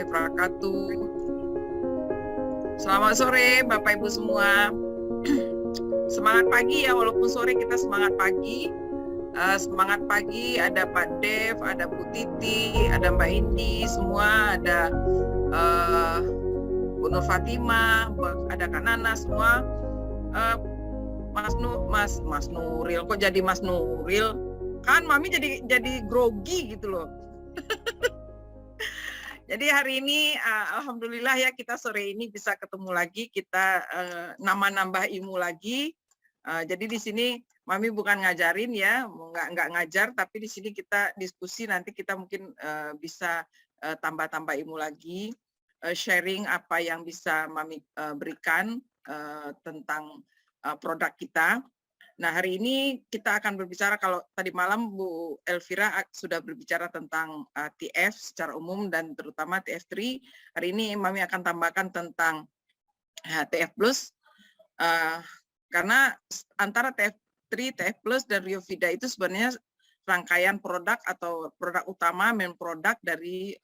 wabarakatuh. Selamat sore Bapak Ibu semua. Semangat pagi ya, walaupun sore kita semangat pagi. Semangat pagi, ada Pak Dev, ada Bu Titi, ada Mbak Indi, semua, ada Bu Nur Fatimah, ada Kak Nana, semua. Mas Nuril, kok jadi Mas Nuril? Kan Mami jadi grogi gitu loh. Jadi hari ini alhamdulillah ya, kita sore ini bisa ketemu lagi, kita nambah ilmu lagi. Jadi di sini Mami bukan ngajarin ya, nggak ngajar, tapi di sini kita diskusi, nanti kita mungkin bisa tambah-tambah ilmu lagi, sharing apa yang bisa Mami berikan tentang produk kita. Nah, hari ini kita akan berbicara, kalau tadi malam Bu Elvira sudah berbicara tentang TF secara umum dan terutama TF3. Hari ini Mami akan tambahkan tentang TF Plus, karena antara TF3, TF Plus, dan Riovida itu sebenarnya rangkaian produk atau produk utama, main produk dari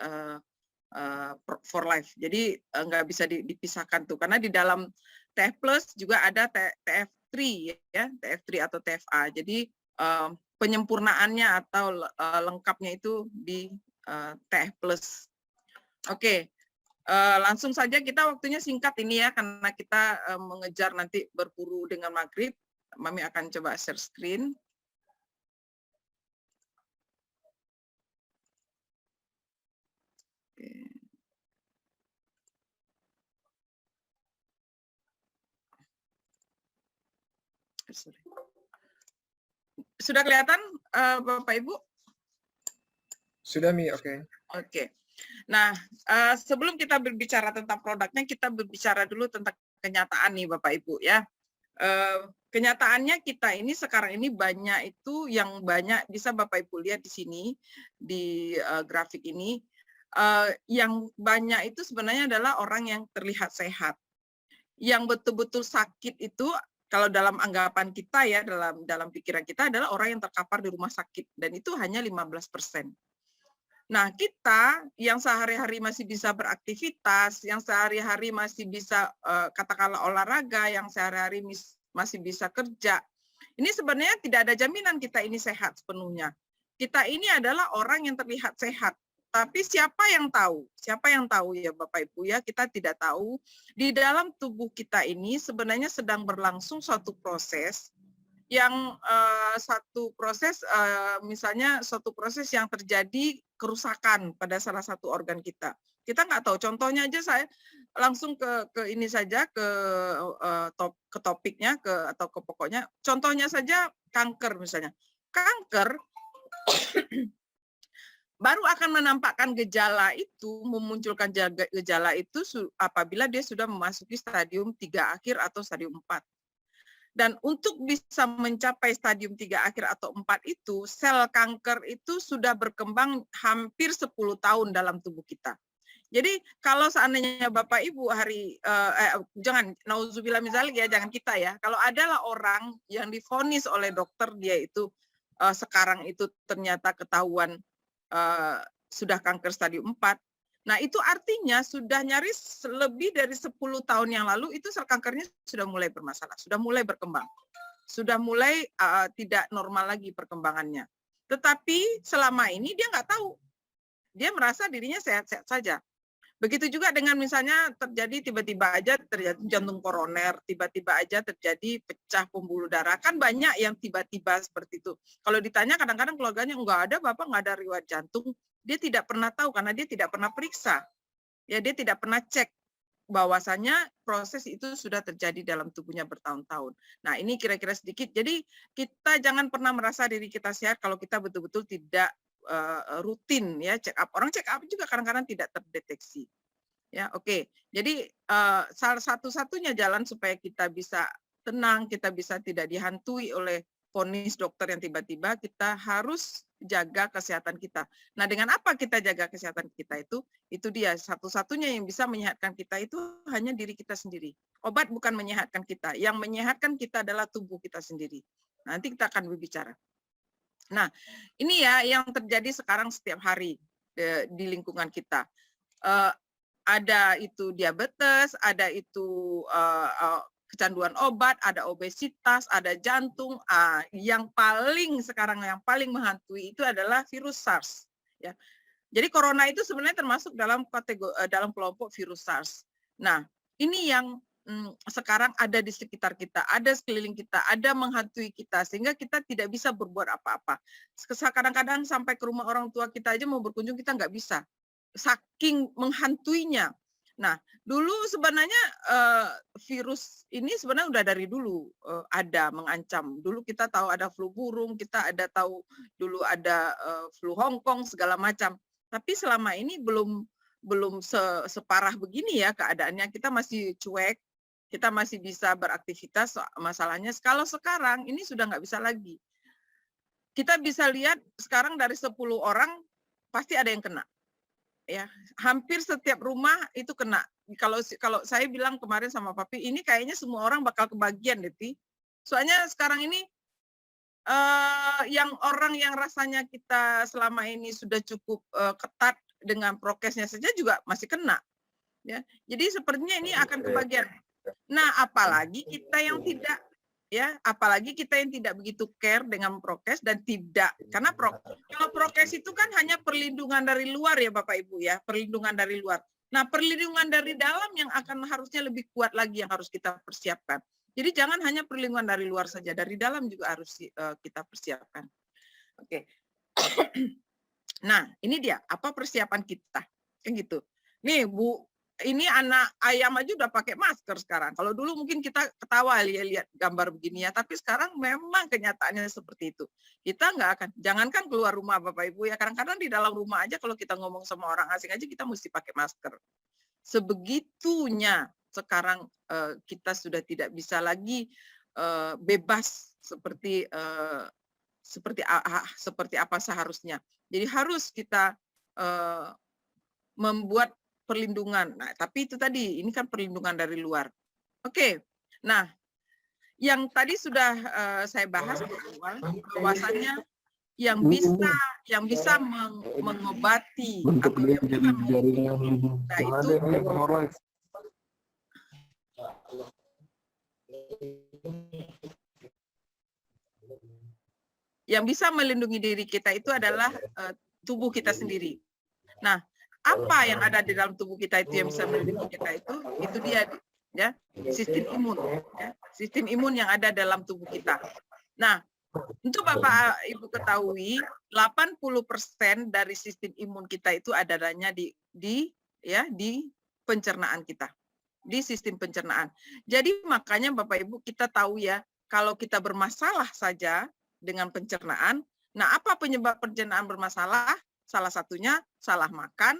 For Life. Jadi nggak bisa dipisahkan tuh, karena di dalam TF Plus juga ada TF3 ya, TF3 atau TFA. Jadi penyempurnaannya atau lengkapnya itu di TF Plus. Oke, langsung saja, kita waktunya singkat ini ya, karena kita mengejar nanti berburu dengan maghrib. Mami akan coba share screen. Sudah kelihatan Bapak Ibu? Sudah, Mi, oke. Oke. Nah, sebelum kita berbicara tentang produknya, kita berbicara dulu tentang kenyataan nih Bapak Ibu ya. Kenyataannya kita ini sekarang ini banyak itu, yang banyak bisa Bapak Ibu lihat di sini, di grafik ini, yang banyak itu sebenarnya adalah orang yang terlihat sehat. Yang betul-betul sakit itu, kalau dalam anggapan kita ya, dalam pikiran kita, adalah orang yang terkapar di rumah sakit, dan itu hanya 15%. Nah, kita yang sehari-hari masih bisa beraktivitas, yang sehari-hari masih bisa katakanlah olahraga, yang sehari-hari masih bisa kerja, ini sebenarnya tidak ada jaminan kita ini sehat sepenuhnya. Kita ini adalah orang yang terlihat sehat, tapi siapa yang tahu? Siapa yang tahu ya Bapak Ibu ya? Kita tidak tahu di dalam tubuh kita ini sebenarnya sedang berlangsung suatu proses yang misalnya suatu proses yang terjadi kerusakan pada salah satu organ kita. Kita nggak tahu. Contohnya aja, saya langsung ke ini saja, ke topiknya, atau ke pokoknya. Contohnya saja kanker misalnya. Kanker baru akan menampakkan gejala itu, memunculkan gejala itu apabila dia sudah memasuki stadium 3 akhir atau stadium 4. Dan untuk bisa mencapai stadium 3 akhir atau 4 itu, sel kanker itu sudah berkembang hampir 10 tahun dalam tubuh kita. Jadi kalau seandainya Bapak Ibu jangan, nauzubillah misalnya ya, jangan kita ya, kalau adalah orang yang divonis oleh dokter, dia itu sekarang itu ternyata ketahuan sudah kanker stadium 4, nah itu artinya sudah nyaris lebih dari 10 tahun yang lalu itu sel kankernya sudah mulai bermasalah, sudah mulai berkembang, sudah mulai tidak normal lagi perkembangannya. Tetapi selama ini dia nggak tahu, dia merasa dirinya sehat-sehat saja. Begitu juga dengan misalnya terjadi tiba-tiba aja terjadi jantung koroner, tiba-tiba aja terjadi pecah pembuluh darah, kan banyak yang tiba-tiba seperti itu. Kalau ditanya kadang-kadang keluarganya, enggak ada Bapak, enggak ada riwayat jantung. Dia tidak pernah tahu karena dia tidak pernah periksa. Ya, dia tidak pernah cek bahwasanya proses itu sudah terjadi dalam tubuhnya bertahun-tahun. Nah, ini kira-kira sedikit. Jadi kita jangan pernah merasa diri kita sehat kalau kita betul-betul tidak rutin ya check up. Orang check up juga kadang-kadang tidak terdeteksi. Ya, oke. Jadi salah satu-satunya jalan supaya kita bisa tenang, kita bisa tidak dihantui oleh vonis dokter yang tiba-tiba, kita harus jaga kesehatan kita. Nah, dengan apa kita jaga kesehatan kita itu dia satu-satunya yang bisa menyehatkan kita itu hanya diri kita sendiri. Obat bukan menyehatkan kita, yang menyehatkan kita adalah tubuh kita sendiri. Nanti kita akan berbicara. Nah, ini ya yang terjadi sekarang setiap hari di lingkungan kita. ada itu diabetes, ada itu kecanduan obat, ada obesitas, ada jantung. Yang paling menghantui itu adalah virus SARS. Ya. Jadi corona itu sebenarnya termasuk dalam dalam kelompok virus SARS. Nah, ini yang sekarang ada di sekitar kita, ada sekeliling kita, ada menghantui kita, sehingga kita tidak bisa berbuat apa-apa. Kadang-kadang sampai ke rumah orang tua kita aja mau berkunjung kita nggak bisa, saking menghantuinya. Nah, dulu sebenarnya virus ini sebenarnya udah dari dulu ada mengancam. Dulu kita tahu ada flu burung, kita ada tahu dulu ada flu Hong Kong segala macam. Tapi selama ini belum separah begini ya keadaannya. Kita masih cuek, kita masih bisa beraktivitas. Masalahnya kalau sekarang ini sudah nggak bisa lagi. Kita bisa lihat sekarang dari 10 orang pasti ada yang kena. Ya, hampir setiap rumah itu kena. Kalau saya bilang kemarin sama Papi, ini kayaknya semua orang bakal kebagian, Deti. Soalnya sekarang ini yang orang yang rasanya kita selama ini sudah cukup ketat dengan prokesnya saja juga masih kena. Ya, jadi sepertinya ini akan kebagian. Nah, apalagi kita yang tidak, ya, apalagi kita yang tidak begitu care dengan prokes dan tidak, karena kalau prokes itu kan hanya perlindungan dari luar ya Bapak Ibu ya, perlindungan dari luar. Nah, perlindungan dari dalam yang akan harusnya lebih kuat lagi yang harus kita persiapkan. Jadi jangan hanya perlindungan dari luar saja, dari dalam juga harus kita persiapkan. Oke. Nah, ini dia apa persiapan kita, kan gitu. Nih Bu, ini anak ayam aja udah pakai masker sekarang. Kalau dulu mungkin kita ketawa lihat gambar begini ya, tapi sekarang memang kenyataannya seperti itu. Kita nggak akan, jangankan keluar rumah Bapak Ibu ya, kadang-kadang di dalam rumah aja kalau kita ngomong sama orang asing aja kita mesti pakai masker. Sebegitunya sekarang kita sudah tidak bisa lagi bebas seperti apa seharusnya. Jadi harus kita membuat perlindungan. Nah, tapi itu tadi, ini kan perlindungan dari luar. Oke, nah, yang tadi sudah saya bahas di awal, bahwasannya yang bisa mengobati atau yang bisa yang bisa melindungi diri kita itu adalah tubuh kita sendiri. Nah, apa yang ada di dalam tubuh kita itu yang bisa melindungi kita itu dia ya, sistem imun ya, sistem imun yang ada dalam tubuh kita. Nah, untuk Bapak Ibu ketahui 80% dari sistem imun kita itu adanya di pencernaan kita, di sistem pencernaan. Jadi makanya Bapak Ibu kita tahu ya, kalau kita bermasalah saja dengan pencernaan, nah apa penyebab pencernaan bermasalah? Salah satunya salah makan,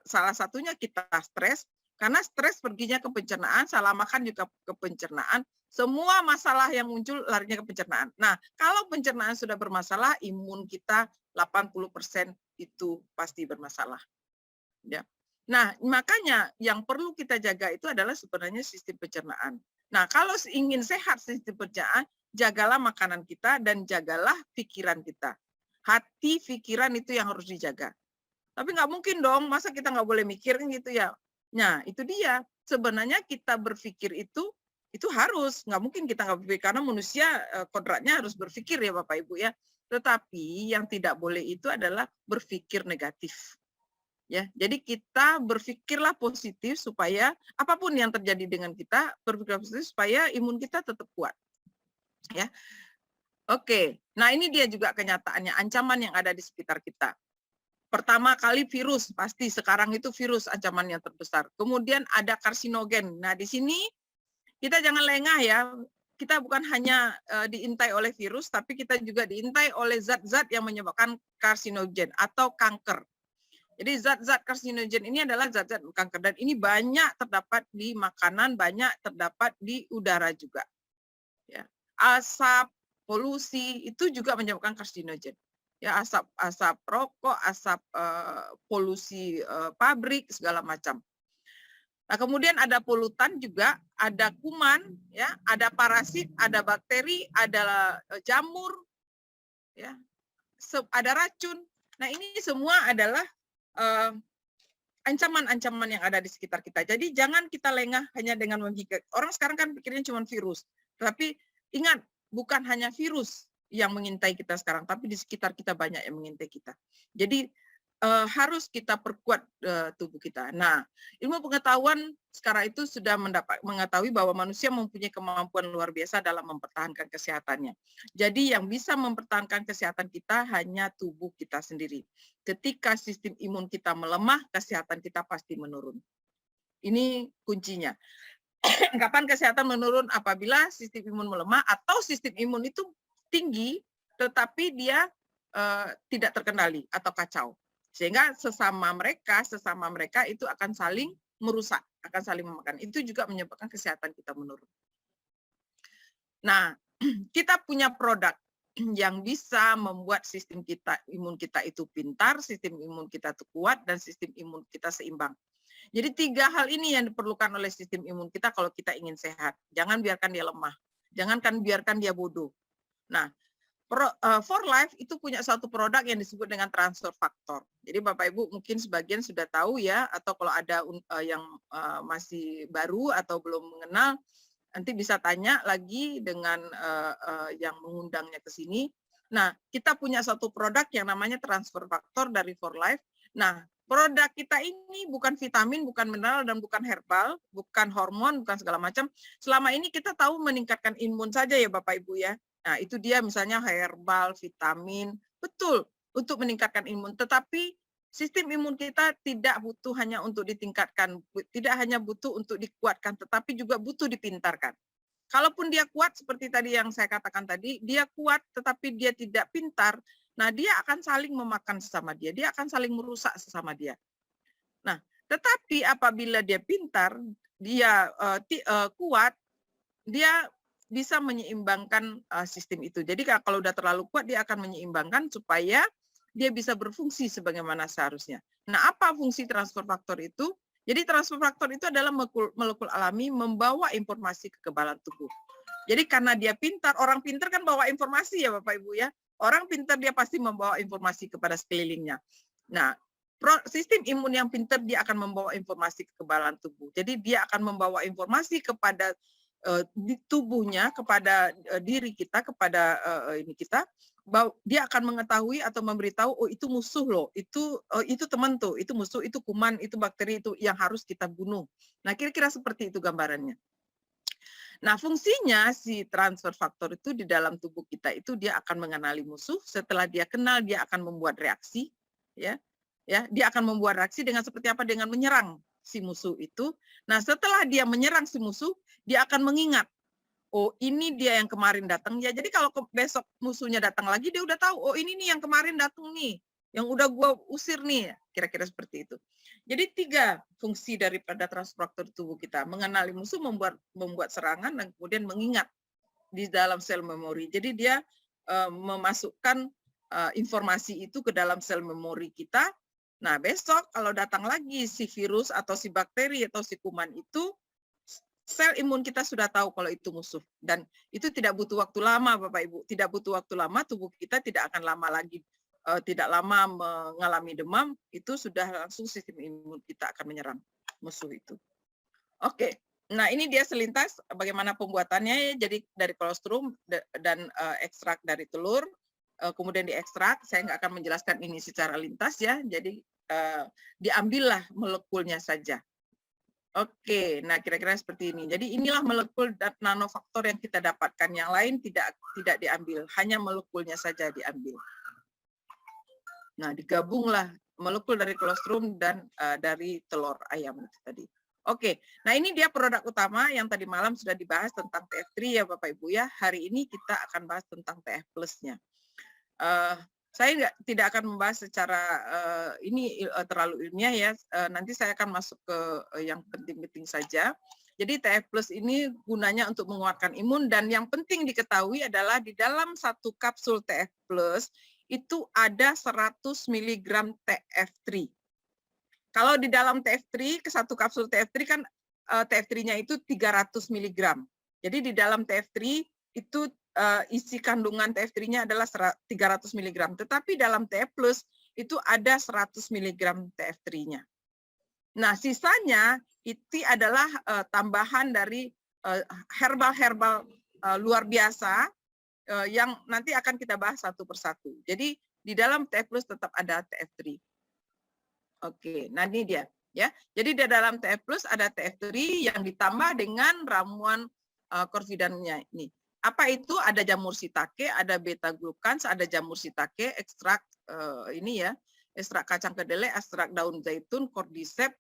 salah satunya kita stres, karena stres perginya ke pencernaan, salah makan juga ke pencernaan, semua masalah yang muncul larinya ke pencernaan. Nah, kalau pencernaan sudah bermasalah, imun kita 80% itu pasti bermasalah. Ya. Nah, makanya yang perlu kita jaga itu adalah sebenarnya sistem pencernaan. Nah, kalau ingin sehat sistem pencernaan, jagalah makanan kita dan jagalah pikiran kita. Hati, pikiran itu yang harus dijaga. Tapi nggak mungkin dong, masa kita nggak boleh mikir gitu ya. Nah, itu dia. Sebenarnya kita berpikir itu harus, nggak mungkin kita nggak berpikir, karena manusia kodratnya harus berpikir ya Bapak Ibu ya. Tetapi yang tidak boleh itu adalah berpikir negatif. Ya, jadi kita berpikirlah positif supaya apapun yang terjadi dengan kita, berpikir positif supaya imun kita tetap kuat. Ya. Oke, nah ini dia juga kenyataannya, ancaman yang ada di sekitar kita. Pertama kali virus, pasti sekarang itu virus ancaman yang terbesar. Kemudian ada karsinogen. Nah, di sini kita jangan lengah ya. Kita bukan hanya diintai oleh virus, tapi kita juga diintai oleh zat-zat yang menyebabkan karsinogen atau kanker. Jadi zat-zat karsinogen ini adalah zat-zat kanker. Dan ini banyak terdapat di makanan, banyak terdapat di udara juga. Ya. Asap, polusi, itu juga menyebabkan karsinogen. Ya, asap rokok, asap polusi pabrik, segala macam. Nah, kemudian ada polutan juga, ada kuman, ya, ada parasit, ada bakteri, ada jamur, ya, ada racun. Nah, ini semua adalah ancaman-ancaman yang ada di sekitar kita. Jadi jangan kita lengah hanya dengan orang sekarang kan pikirnya cuma virus. Tapi ingat, bukan hanya virus yang mengintai kita sekarang, tapi di sekitar kita banyak yang mengintai kita. Jadi harus kita perkuat tubuh kita. Nah, ilmu pengetahuan sekarang itu sudah mengetahui bahwa manusia mempunyai kemampuan luar biasa dalam mempertahankan kesehatannya. Jadi yang bisa mempertahankan kesehatan kita hanya tubuh kita sendiri. Ketika sistem imun kita melemah, kesehatan kita pasti menurun. Ini kuncinya. Kapan kesehatan menurun? Apabila sistem imun melemah atau sistem imun itu tinggi, tetapi dia tidak terkendali atau kacau. Sehingga sesama mereka itu akan saling merusak, akan saling memakan. Itu juga menyebabkan kesehatan kita menurun. Nah, kita punya produk yang bisa membuat sistem imun kita itu pintar, sistem imun kita itu kuat, dan sistem imun kita seimbang. Jadi 3 hal ini yang diperlukan oleh sistem imun kita kalau kita ingin sehat. Jangan biarkan dia lemah. Jangan biarkan dia bodoh. Nah, For Life itu punya satu produk yang disebut dengan transfer factor. Jadi Bapak Ibu mungkin sebagian sudah tahu ya, atau kalau ada yang masih baru atau belum mengenal, nanti bisa tanya lagi dengan yang mengundangnya ke sini. Nah, kita punya satu produk yang namanya transfer factor dari For Life. Nah, produk kita ini bukan vitamin, bukan mineral, dan bukan herbal, bukan hormon, bukan segala macam. Selama ini kita tahu meningkatkan imun saja ya Bapak Ibu ya. Nah, itu dia misalnya herbal, vitamin, betul untuk meningkatkan imun. Tetapi sistem imun kita tidak butuh hanya untuk ditingkatkan, tidak hanya butuh untuk dikuatkan, tetapi juga butuh dipintarkan. Kalaupun dia kuat, seperti tadi yang saya katakan tadi, dia kuat tetapi dia tidak pintar, nah dia akan saling memakan sesama dia akan saling merusak sesama dia. Nah, tetapi apabila dia pintar, dia kuat, dia bisa menyeimbangkan sistem itu. Jadi kalau udah terlalu kuat, dia akan menyeimbangkan supaya dia bisa berfungsi sebagaimana seharusnya. Nah, apa fungsi transfer faktor itu? Jadi transfer faktor itu adalah molekul alami membawa informasi kekebalan tubuh. Jadi karena dia pintar, orang pintar kan bawa informasi ya Bapak Ibu ya. Orang pintar dia pasti membawa informasi kepada sekelilingnya. Nah, sistem imun yang pintar dia akan membawa informasi kekebalan tubuh. Jadi dia akan membawa informasi kepada di tubuhnya, kepada diri kita, kepada ini kita, bahwa dia akan mengetahui atau memberitahu, oh itu musuh loh, itu teman tuh, itu musuh, itu kuman, itu bakteri, itu yang harus kita bunuh. Nah, kira-kira seperti itu gambarannya. Nah, fungsinya si transfer faktor itu di dalam tubuh kita itu dia akan mengenali musuh, setelah dia kenal dia akan membuat reaksi, ya. Dia akan membuat reaksi dengan seperti apa? Dengan menyerang si musuh itu. Nah, setelah dia menyerang si musuh, dia akan mengingat, oh ini dia yang kemarin datang ya. Jadi kalau besok musuhnya datang lagi, dia udah tahu, oh ini nih yang kemarin datang nih, yang udah gua usir nih, kira-kira seperti itu. Jadi 3 fungsi daripada transfer faktor tubuh kita: mengenali musuh, membuat serangan, dan kemudian mengingat di dalam sel memori. Jadi dia memasukkan informasi itu ke dalam sel memori kita. Nah, besok kalau datang lagi si virus atau si bakteri atau si kuman itu, sel imun kita sudah tahu kalau itu musuh. Dan itu tidak butuh waktu lama, Bapak Ibu. Tidak butuh waktu lama, tubuh kita tidak akan lama lagi, tidak lama mengalami demam, itu sudah langsung sistem imun kita akan menyerang musuh itu. Oke, nah ini dia selintas bagaimana pembuatannya. Jadi dari kolostrum dan ekstrak dari telur, kemudian diekstrak. Saya nggak akan menjelaskan ini secara lintas ya, jadi diambillah molekulnya saja. Oke, nah kira-kira seperti ini. Jadi inilah molekul dan nanofaktor yang kita dapatkan. Yang lain tidak diambil, hanya molekulnya saja diambil. Nah, digabunglah molekul dari kolostrum dan dari telur ayam tadi. Oke, nah ini dia produk utama yang tadi malam sudah dibahas tentang TF3 ya Bapak Ibu ya. Hari ini kita akan bahas tentang TF plus-nya. Saya tidak akan membahas secara ini terlalu ilmiah ya. Nanti saya akan masuk ke yang penting-penting saja. Jadi TF plus ini gunanya untuk menguatkan imun, dan yang penting diketahui adalah di dalam satu kapsul TF plus itu ada 100 mg TF3. Kalau di dalam TF3, ke satu kapsul TF3 kan TF3-nya itu 300 mg. Jadi di dalam TF3 itu isi kandungan TF3-nya adalah 300 mg. Tetapi dalam TF plus itu ada 100 mg TF3-nya. Nah, sisanya itu adalah tambahan dari herbal-herbal luar biasa yang nanti akan kita bahas satu persatu. Jadi di dalam TF Plus tetap ada TF3. Oke, nah ini dia ya. Jadi di dalam TF Plus ada TF3 yang ditambah dengan ramuan korvidannya ini. Apa itu? Ada jamur shiitake, ada beta glucans, ada jamur shiitake, ekstrak ini ya, ekstrak kacang kedelai, ekstrak daun zaitun, cordyceps,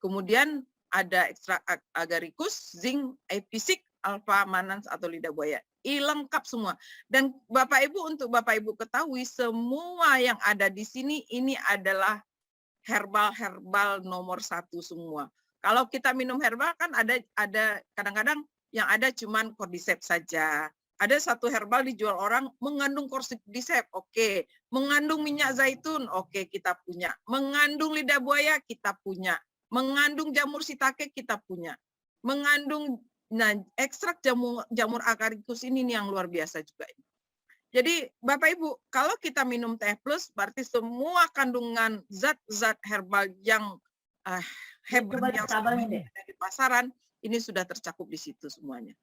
kemudian ada ekstrak agaricus, zinc, episik, alpha manans atau lidah buaya. Lengkap semua. Dan Bapak Ibu, untuk Bapak Ibu ketahui, semua yang ada di sini ini adalah herbal nomor 1 semua. Kalau kita minum herbal kan ada kadang-kadang yang ada cuman cordyceps saja. Ada satu herbal dijual orang mengandung cordyceps, oke. Mengandung minyak zaitun, oke, kita punya. Mengandung lidah buaya, kita punya. Mengandung jamur shiitake, kita punya. Mengandung ekstrak jamur agaricus ini nih yang luar biasa juga. Jadi Bapak Ibu, kalau kita minum TF Plus berarti semua kandungan zat-zat herbal yang hebat yang ada di pasaran ini sudah tercakup di situ semuanya.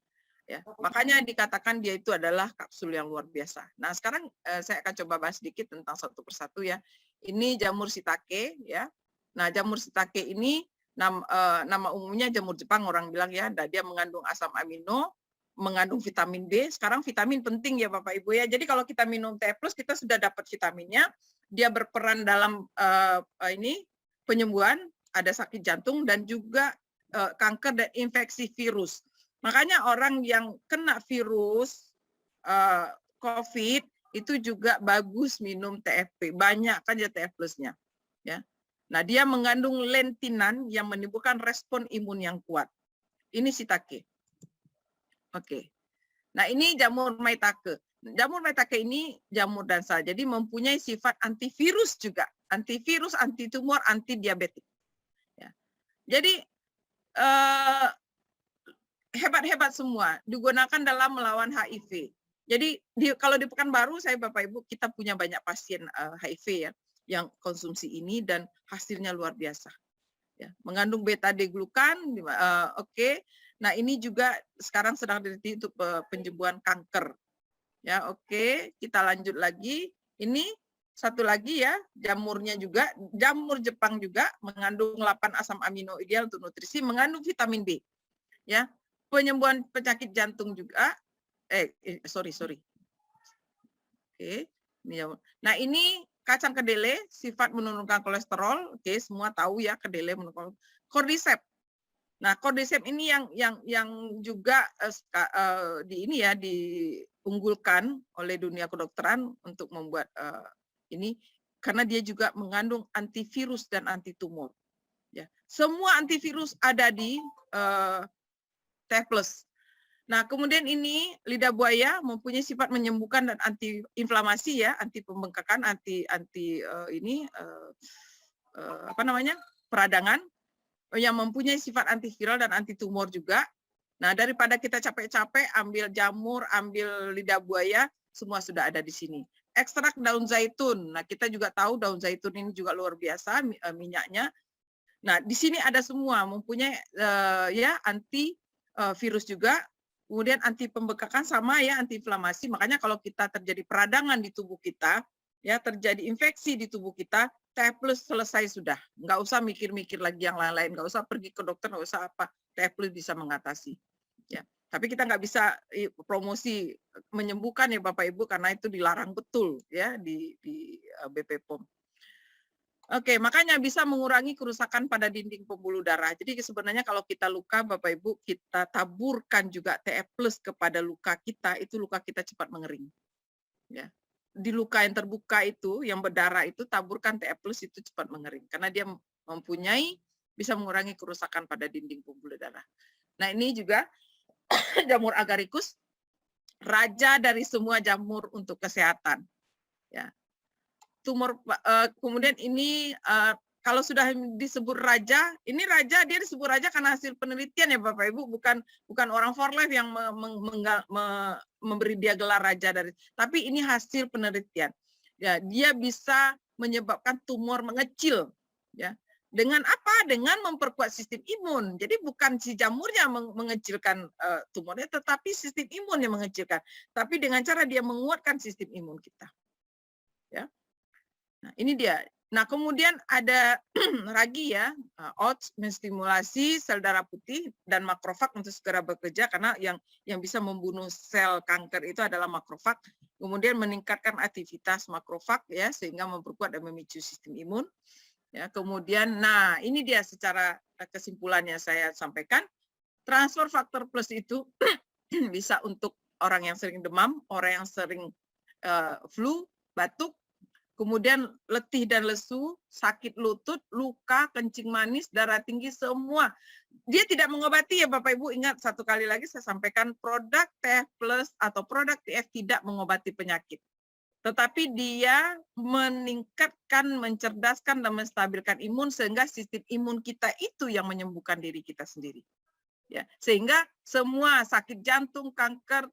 Ya, makanya dikatakan dia itu adalah kapsul yang luar biasa. Nah, sekarang saya akan coba bahas sedikit tentang satu persatu ya. Ini jamur shiitake ya. Nah, jamur shiitake ini nama umumnya jamur Jepang orang bilang ya, dia mengandung asam amino, mengandung vitamin B. Sekarang vitamin penting ya Bapak Ibu ya. Jadi kalau kita minum TF Plus kita sudah dapat vitaminnya. Dia berperan dalam ini penyembuhan, ada sakit jantung dan juga kanker dan infeksi virus. Makanya orang yang kena virus COVID itu juga bagus minum TFP. Banyak aja TF Plusnya. Ya. Nah, dia mengandung lentinan yang menimbulkan respon imun yang kuat. Ini shiitake. Oke. Nah, ini jamur maitake. Jamur maitake ini jamur dansa. Jadi mempunyai sifat antivirus juga. Antivirus, anti tumor, anti diabetik. Ya. Jadi hebat-hebat semua, digunakan dalam melawan HIV. Jadi kalau di Pekanbaru, saya Bapak Ibu, kita punya banyak pasien HIV ya, yang konsumsi ini dan hasilnya luar biasa. Ya, mengandung beta-D-glukan, oke. Nah ini juga sekarang sedang diteliti untuk penyembuhan kanker. Ya oke, kita lanjut lagi. Ini satu lagi ya, jamurnya juga, jamur Jepang juga mengandung 8 asam amino ideal untuk nutrisi, mengandung vitamin B. Ya, penyembuhan penyakit jantung juga. Sorry. Oke. Nah, ini kacang kedelai, sifat menurunkan kolesterol. Oke, semua tahu ya kedelai menurunkan. Cordyceps. Nah, cordyceps ini yang juga diunggulkan oleh dunia kedokteran untuk membuat ini karena dia juga mengandung antivirus dan anti tumor. Ya, semua antivirus ada di TF Plus. Nah, kemudian ini lidah buaya mempunyai sifat menyembuhkan dan anti inflamasi ya, anti pembengkakan, anti peradangan, yang mempunyai sifat antiviral dan anti tumor juga. Nah, daripada kita capek-capek ambil jamur, ambil lidah buaya, semua sudah ada di sini. Ekstrak daun zaitun. Nah, kita juga tahu daun zaitun ini juga luar biasa minyaknya. Nah, di sini ada semua mempunyai anti virus juga, kemudian anti pembekakan sama ya, anti inflamasi. Makanya kalau kita terjadi peradangan di tubuh kita, ya terjadi infeksi di tubuh kita, TF Plus selesai sudah. Nggak usah mikir-mikir lagi yang lain-lain, nggak usah pergi ke dokter, nggak usah apa. TF Plus bisa mengatasi. Ya, tapi kita nggak bisa promosi menyembuhkan ya Bapak Ibu karena itu dilarang betul ya di BP POM. Oke, makanya bisa mengurangi kerusakan pada dinding pembuluh darah. Jadi sebenarnya kalau kita luka, Bapak Ibu, kita taburkan juga TF Plus kepada luka kita, itu luka kita cepat mengering. Ya. Di luka yang terbuka itu, yang berdarah itu, taburkan TF Plus itu cepat mengering. Karena dia mempunyai, bisa mengurangi kerusakan pada dinding pembuluh darah. Nah ini juga jamur agaricus, raja dari semua jamur untuk kesehatan. Ya. Tumor kemudian ini kalau sudah disebut raja, ini raja, dia disebut raja karena hasil penelitian ya Bapak Ibu, bukan orang for life yang memberi dia gelar raja dari, tapi ini hasil penelitian. Ya, dia bisa menyebabkan tumor mengecil ya. Dengan apa? Dengan memperkuat sistem imun. Jadi bukan si jamurnya mengecilkan tumornya, tetapi sistem imun yang mengecilkan. Tapi dengan cara dia menguatkan sistem imun kita. Ya. Nah, ini dia. Nah, kemudian ada ragi ya, oats menstimulasi sel darah putih dan makrofag untuk segera bekerja karena yang bisa membunuh sel kanker itu adalah makrofag. Kemudian meningkatkan aktivitas makrofag ya sehingga memperkuat dan memicu sistem imun. Ya, kemudian, nah ini dia secara kesimpulannya saya sampaikan, transfer faktor plus itu bisa untuk orang yang sering demam, orang yang sering flu, batuk, kemudian letih dan lesu, sakit lutut, luka, kencing manis, darah tinggi, semua. Dia tidak mengobati ya Bapak Ibu, ingat satu kali lagi saya sampaikan, produk TF Plus atau produk TF tidak mengobati penyakit. Tetapi dia meningkatkan, mencerdaskan, dan menstabilkan imun sehingga sistem imun kita itu yang menyembuhkan diri kita sendiri. Ya, sehingga semua sakit jantung, kanker,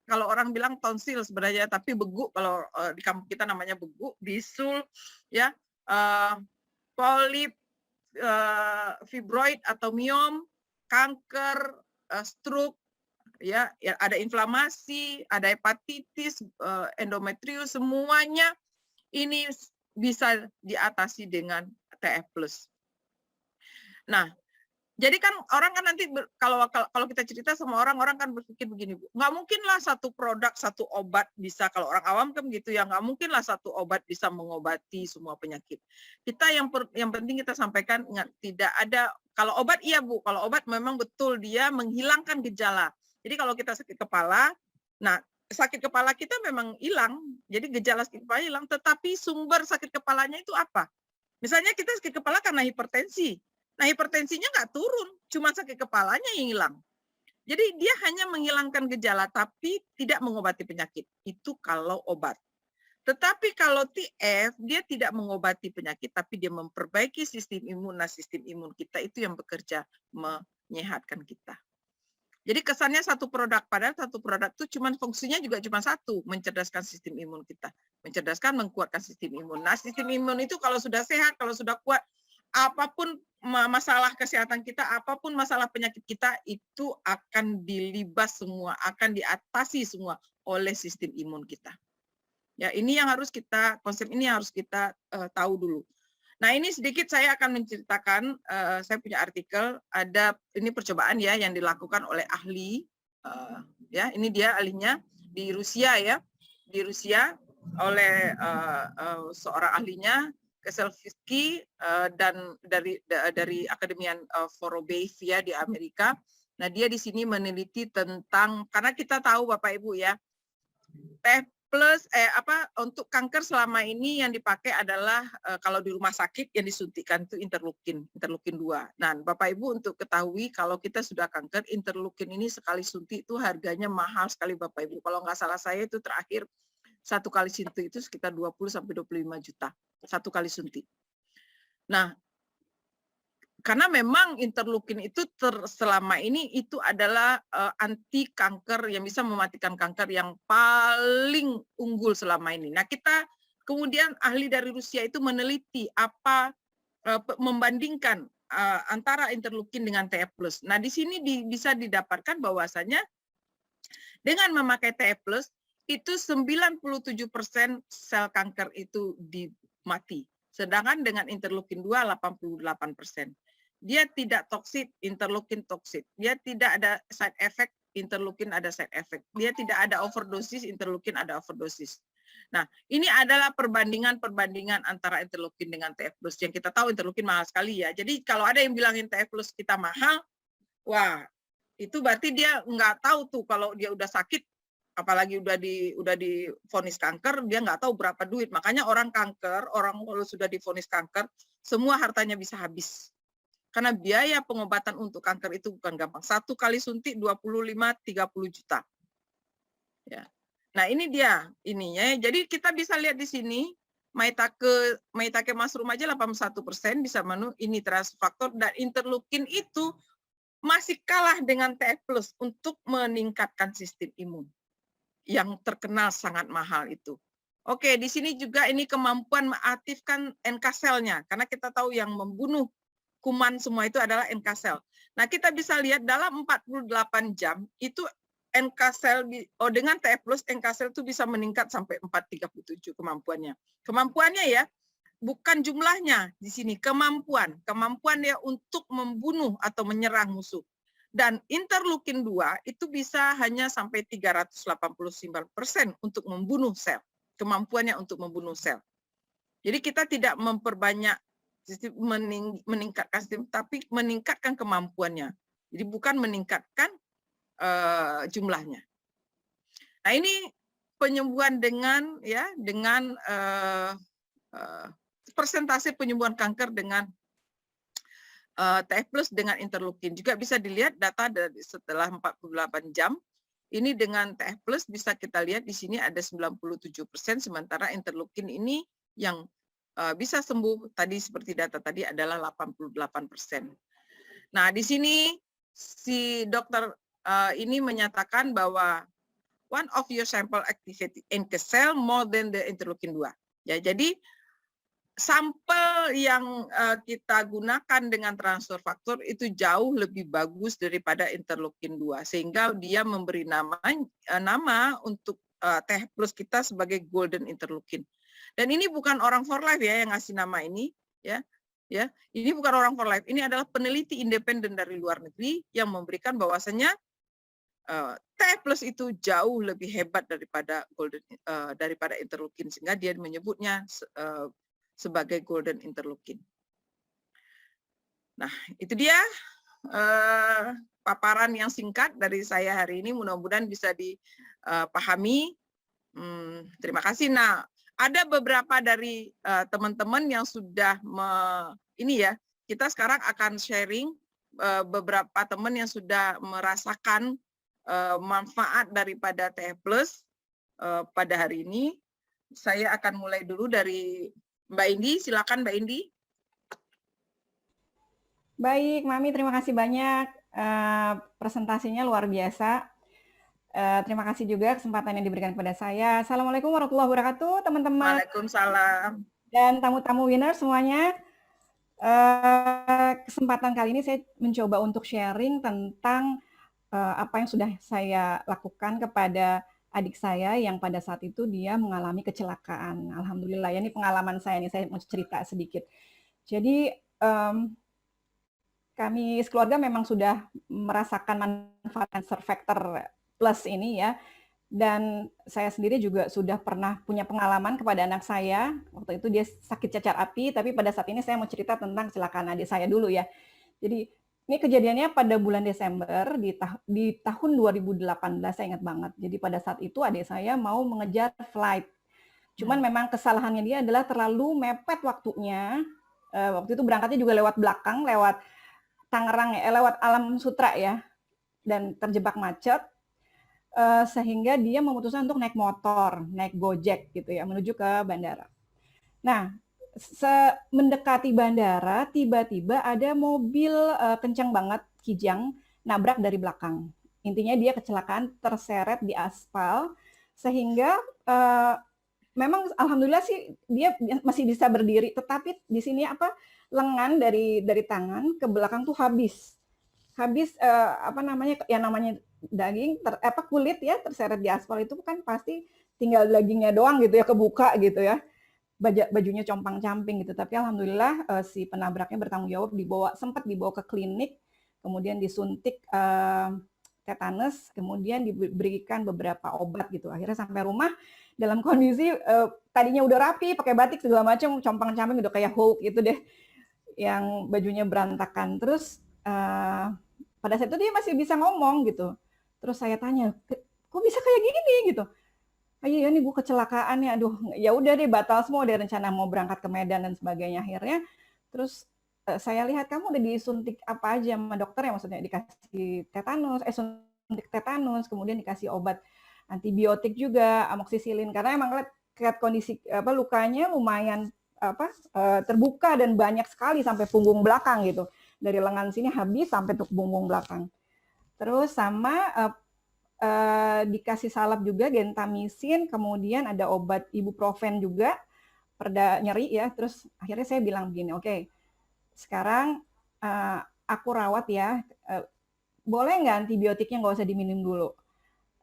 kalau orang bilang tonsil sebenarnya, tapi begu kalau di kampung kita namanya begu, bisul, ya, polip, fibroid atau miom, kanker, stroke, ya ada inflamasi, ada hepatitis, endometrius, semuanya ini bisa diatasi dengan TF+. Nah, jadi kan orang kan nanti kalau kita cerita sama orang kan berpikir begini, Bu, nggak mungkin lah satu produk, satu obat bisa, kalau orang awam kan gitu ya, nggak mungkin lah satu obat bisa mengobati semua penyakit. Kita yang penting kita sampaikan, ingat, tidak ada, kalau obat iya Bu, kalau obat memang betul dia menghilangkan gejala. Jadi kalau kita sakit kepala, nah sakit kepala kita memang hilang, jadi gejala sakit kepala hilang, tetapi sumber sakit kepalanya itu apa? Misalnya kita sakit kepala karena hipertensi. Nah, hipertensinya nggak turun, cuma sakit kepalanya yang hilang. Jadi dia hanya menghilangkan gejala, tapi tidak mengobati penyakit. Itu kalau obat. Tetapi kalau TF, dia tidak mengobati penyakit, tapi dia memperbaiki sistem imun. Nah, sistem imun kita itu yang bekerja menyehatkan kita. Jadi kesannya satu produk, padahal satu produk itu fungsinya juga cuma satu, mencerdaskan sistem imun kita. Mencerdaskan, menguatkan sistem imun. Nah, sistem imun itu kalau sudah sehat, kalau sudah kuat, apapun masalah kesehatan kita, apapun masalah penyakit kita, itu akan dilibas semua, akan diatasi semua oleh sistem imun kita. Ya, ini yang harus kita, konsep ini harus kita tahu dulu. Nah, ini sedikit saya akan menceritakan, saya punya artikel, ada ini percobaan ya yang dilakukan oleh ahli, ya ini dia ahlinya di Rusia ya, di Rusia oleh seorang ahlinya, Keselowski, dan dari Akademian Vorobiev ya di Amerika. Nah, dia di sini meneliti tentang, karena kita tahu Bapak Ibu ya, untuk kanker selama ini yang dipakai adalah kalau di rumah sakit yang disuntikan itu interleukin 2. Nah, Bapak Ibu untuk ketahui kalau kita sudah kanker, interleukin ini sekali suntik itu harganya mahal sekali Bapak Ibu. Kalau nggak salah saya itu terakhir satu kali suntik itu sekitar 20 sampai 25 juta satu kali suntik. Nah, karena memang interleukin itu selama ini itu adalah anti kanker yang bisa mematikan kanker yang paling unggul selama ini. Nah, kita kemudian ahli dari Rusia itu meneliti membandingkan antara interleukin dengan TF+. Nah, di sini bisa didapatkan bahwasanya dengan memakai TF+, itu 97% sel kanker itu mati. Sedangkan dengan interleukin 2, 88%. Dia tidak toksik, interleukin toksik. Dia tidak ada side effect, interleukin ada side effect. Dia tidak ada overdosis, interleukin ada overdosis. Nah, ini adalah perbandingan antara interleukin dengan TF+. Yang kita tahu interleukin mahal sekali ya. Jadi kalau ada yang bilangin TF+ kita mahal, wah, itu berarti dia nggak tahu tuh kalau dia udah sakit, apalagi udah divonis kanker, dia nggak tahu berapa duit. Makanya orang kanker, orang kalau sudah divonis kanker, semua hartanya bisa habis. Karena biaya pengobatan untuk kanker itu bukan gampang. Satu kali suntik 25-30 juta. Ya. Nah, ini dia ininya. Jadi kita bisa lihat di sini maitake mushroom aja 81% bisa ini transfer faktor, dan interleukin itu masih kalah dengan TF+ untuk meningkatkan sistem imun yang terkenal sangat mahal itu. Oke, di sini juga ini kemampuan mengaktifkan NK sel-nya, karena kita tahu yang membunuh kuman semua itu adalah NK sel. Nah, kita bisa lihat dalam 48 jam itu NK sel dengan TF plus NK sel itu bisa meningkat sampai 437 kemampuannya. Kemampuannya ya, bukan jumlahnya di sini, kemampuan dia untuk membunuh atau menyerang musuh. Dan interleukin 2 itu bisa hanya sampai 389% untuk membunuh sel. Kemampuannya untuk membunuh sel. Jadi kita tidak memperbanyak meningkatkan sistem, tapi meningkatkan kemampuannya. Jadi bukan meningkatkan jumlahnya. Nah, ini penyembuhan dengan persentase penyembuhan kanker dengan TF plus dengan interleukin. Juga bisa dilihat data dari setelah 48 jam. Ini dengan TF plus bisa kita lihat di sini ada 97%, sementara interleukin ini yang bisa sembuh tadi seperti data tadi adalah 88%. Nah, di sini si dokter ini menyatakan bahwa one of your sample activity NK cell more than the interleukin 2. Ya, jadi sampel yang kita gunakan dengan transfer faktor itu jauh lebih bagus daripada interleukin 2, sehingga dia memberi nama untuk TH plus kita sebagai golden interleukin. Dan ini bukan orang for life ya yang ngasih nama ini, ya. Ini bukan orang for life, ini adalah peneliti independen dari luar negeri yang memberikan bahwasanya TH plus itu jauh lebih hebat daripada interleukin, sehingga dia menyebutnya sebagai golden interleukin. Nah, itu dia paparan yang singkat dari saya hari ini, mudah-mudahan bisa dipahami. Terima kasih. Nah, ada beberapa dari teman-teman yang sudah kita sekarang akan sharing beberapa teman yang sudah merasakan manfaat daripada TF plus pada hari ini. Saya akan mulai dulu dari Mbak Indi, silakan Mbak Indi. Baik, Mami, terima kasih banyak. Presentasinya luar biasa. Terima kasih juga kesempatan yang diberikan kepada saya. Assalamualaikum warahmatullahi wabarakatuh, teman-teman. Waalaikumsalam. Dan tamu-tamu winner semuanya. Kesempatan kali ini saya mencoba untuk sharing tentang apa yang sudah saya lakukan kepada adik saya yang pada saat itu dia mengalami kecelakaan. Alhamdulillah, ya ini pengalaman saya nih, saya mau cerita sedikit. Jadi kami sekeluarga memang sudah merasakan manfaat cancer factor plus ini ya. Dan saya sendiri juga sudah pernah punya pengalaman kepada anak saya. Waktu itu dia sakit cacar api, tapi pada saat ini saya mau cerita tentang kecelakaan adik saya dulu ya. Jadi ini kejadiannya pada bulan Desember di tahun 2018, saya ingat banget. Jadi pada saat itu adik saya mau mengejar flight. Cuman memang kesalahannya dia adalah terlalu mepet waktunya. Waktu itu berangkatnya juga lewat belakang, lewat Tangerang ya, lewat Alam Sutra ya. Dan terjebak macet. Sehingga dia memutuskan untuk naik motor, naik Gojek gitu ya, menuju ke bandara. Nah, mendekati bandara, tiba-tiba ada mobil kencang banget, kijang, nabrak dari belakang. Intinya dia kecelakaan, terseret di aspal, sehingga memang alhamdulillah sih dia masih bisa berdiri, tetapi di sini lengan dari tangan ke belakang tuh habis yang namanya daging kulit ya terseret di aspal itu kan pasti tinggal dagingnya doang gitu ya, kebuka gitu ya, bajunya compang-camping gitu. Tapi alhamdulillah si penabraknya bertanggung jawab, sempat dibawa ke klinik, kemudian disuntik tetanus, kemudian diberikan beberapa obat gitu. Akhirnya sampai rumah dalam kondisi tadinya udah rapi, pakai batik segala macam, compang-camping udah kayak Hulk gitu deh, yang bajunya berantakan. Terus pada saat itu dia masih bisa ngomong gitu. Terus saya tanya, kok bisa kayak gini gitu? Iya nih gue kecelakaan ya, aduh ya udah deh batal semua deh rencana mau berangkat ke Medan dan sebagainya. Akhirnya terus saya lihat kamu udah disuntik apa aja sama dokter ya, maksudnya dikasih suntik tetanus, kemudian dikasih obat antibiotik juga, amoksisilin, karena emang lihat kondisi lukanya lumayan terbuka dan banyak sekali sampai punggung belakang gitu. Dari lengan sini habis sampai ke punggung belakang. Terus sama dikasih salep juga gentamisin, kemudian ada obat ibuprofen juga, pereda nyeri ya. Terus akhirnya saya bilang begini, oke, sekarang aku rawat ya, boleh nggak antibiotiknya nggak usah diminum dulu.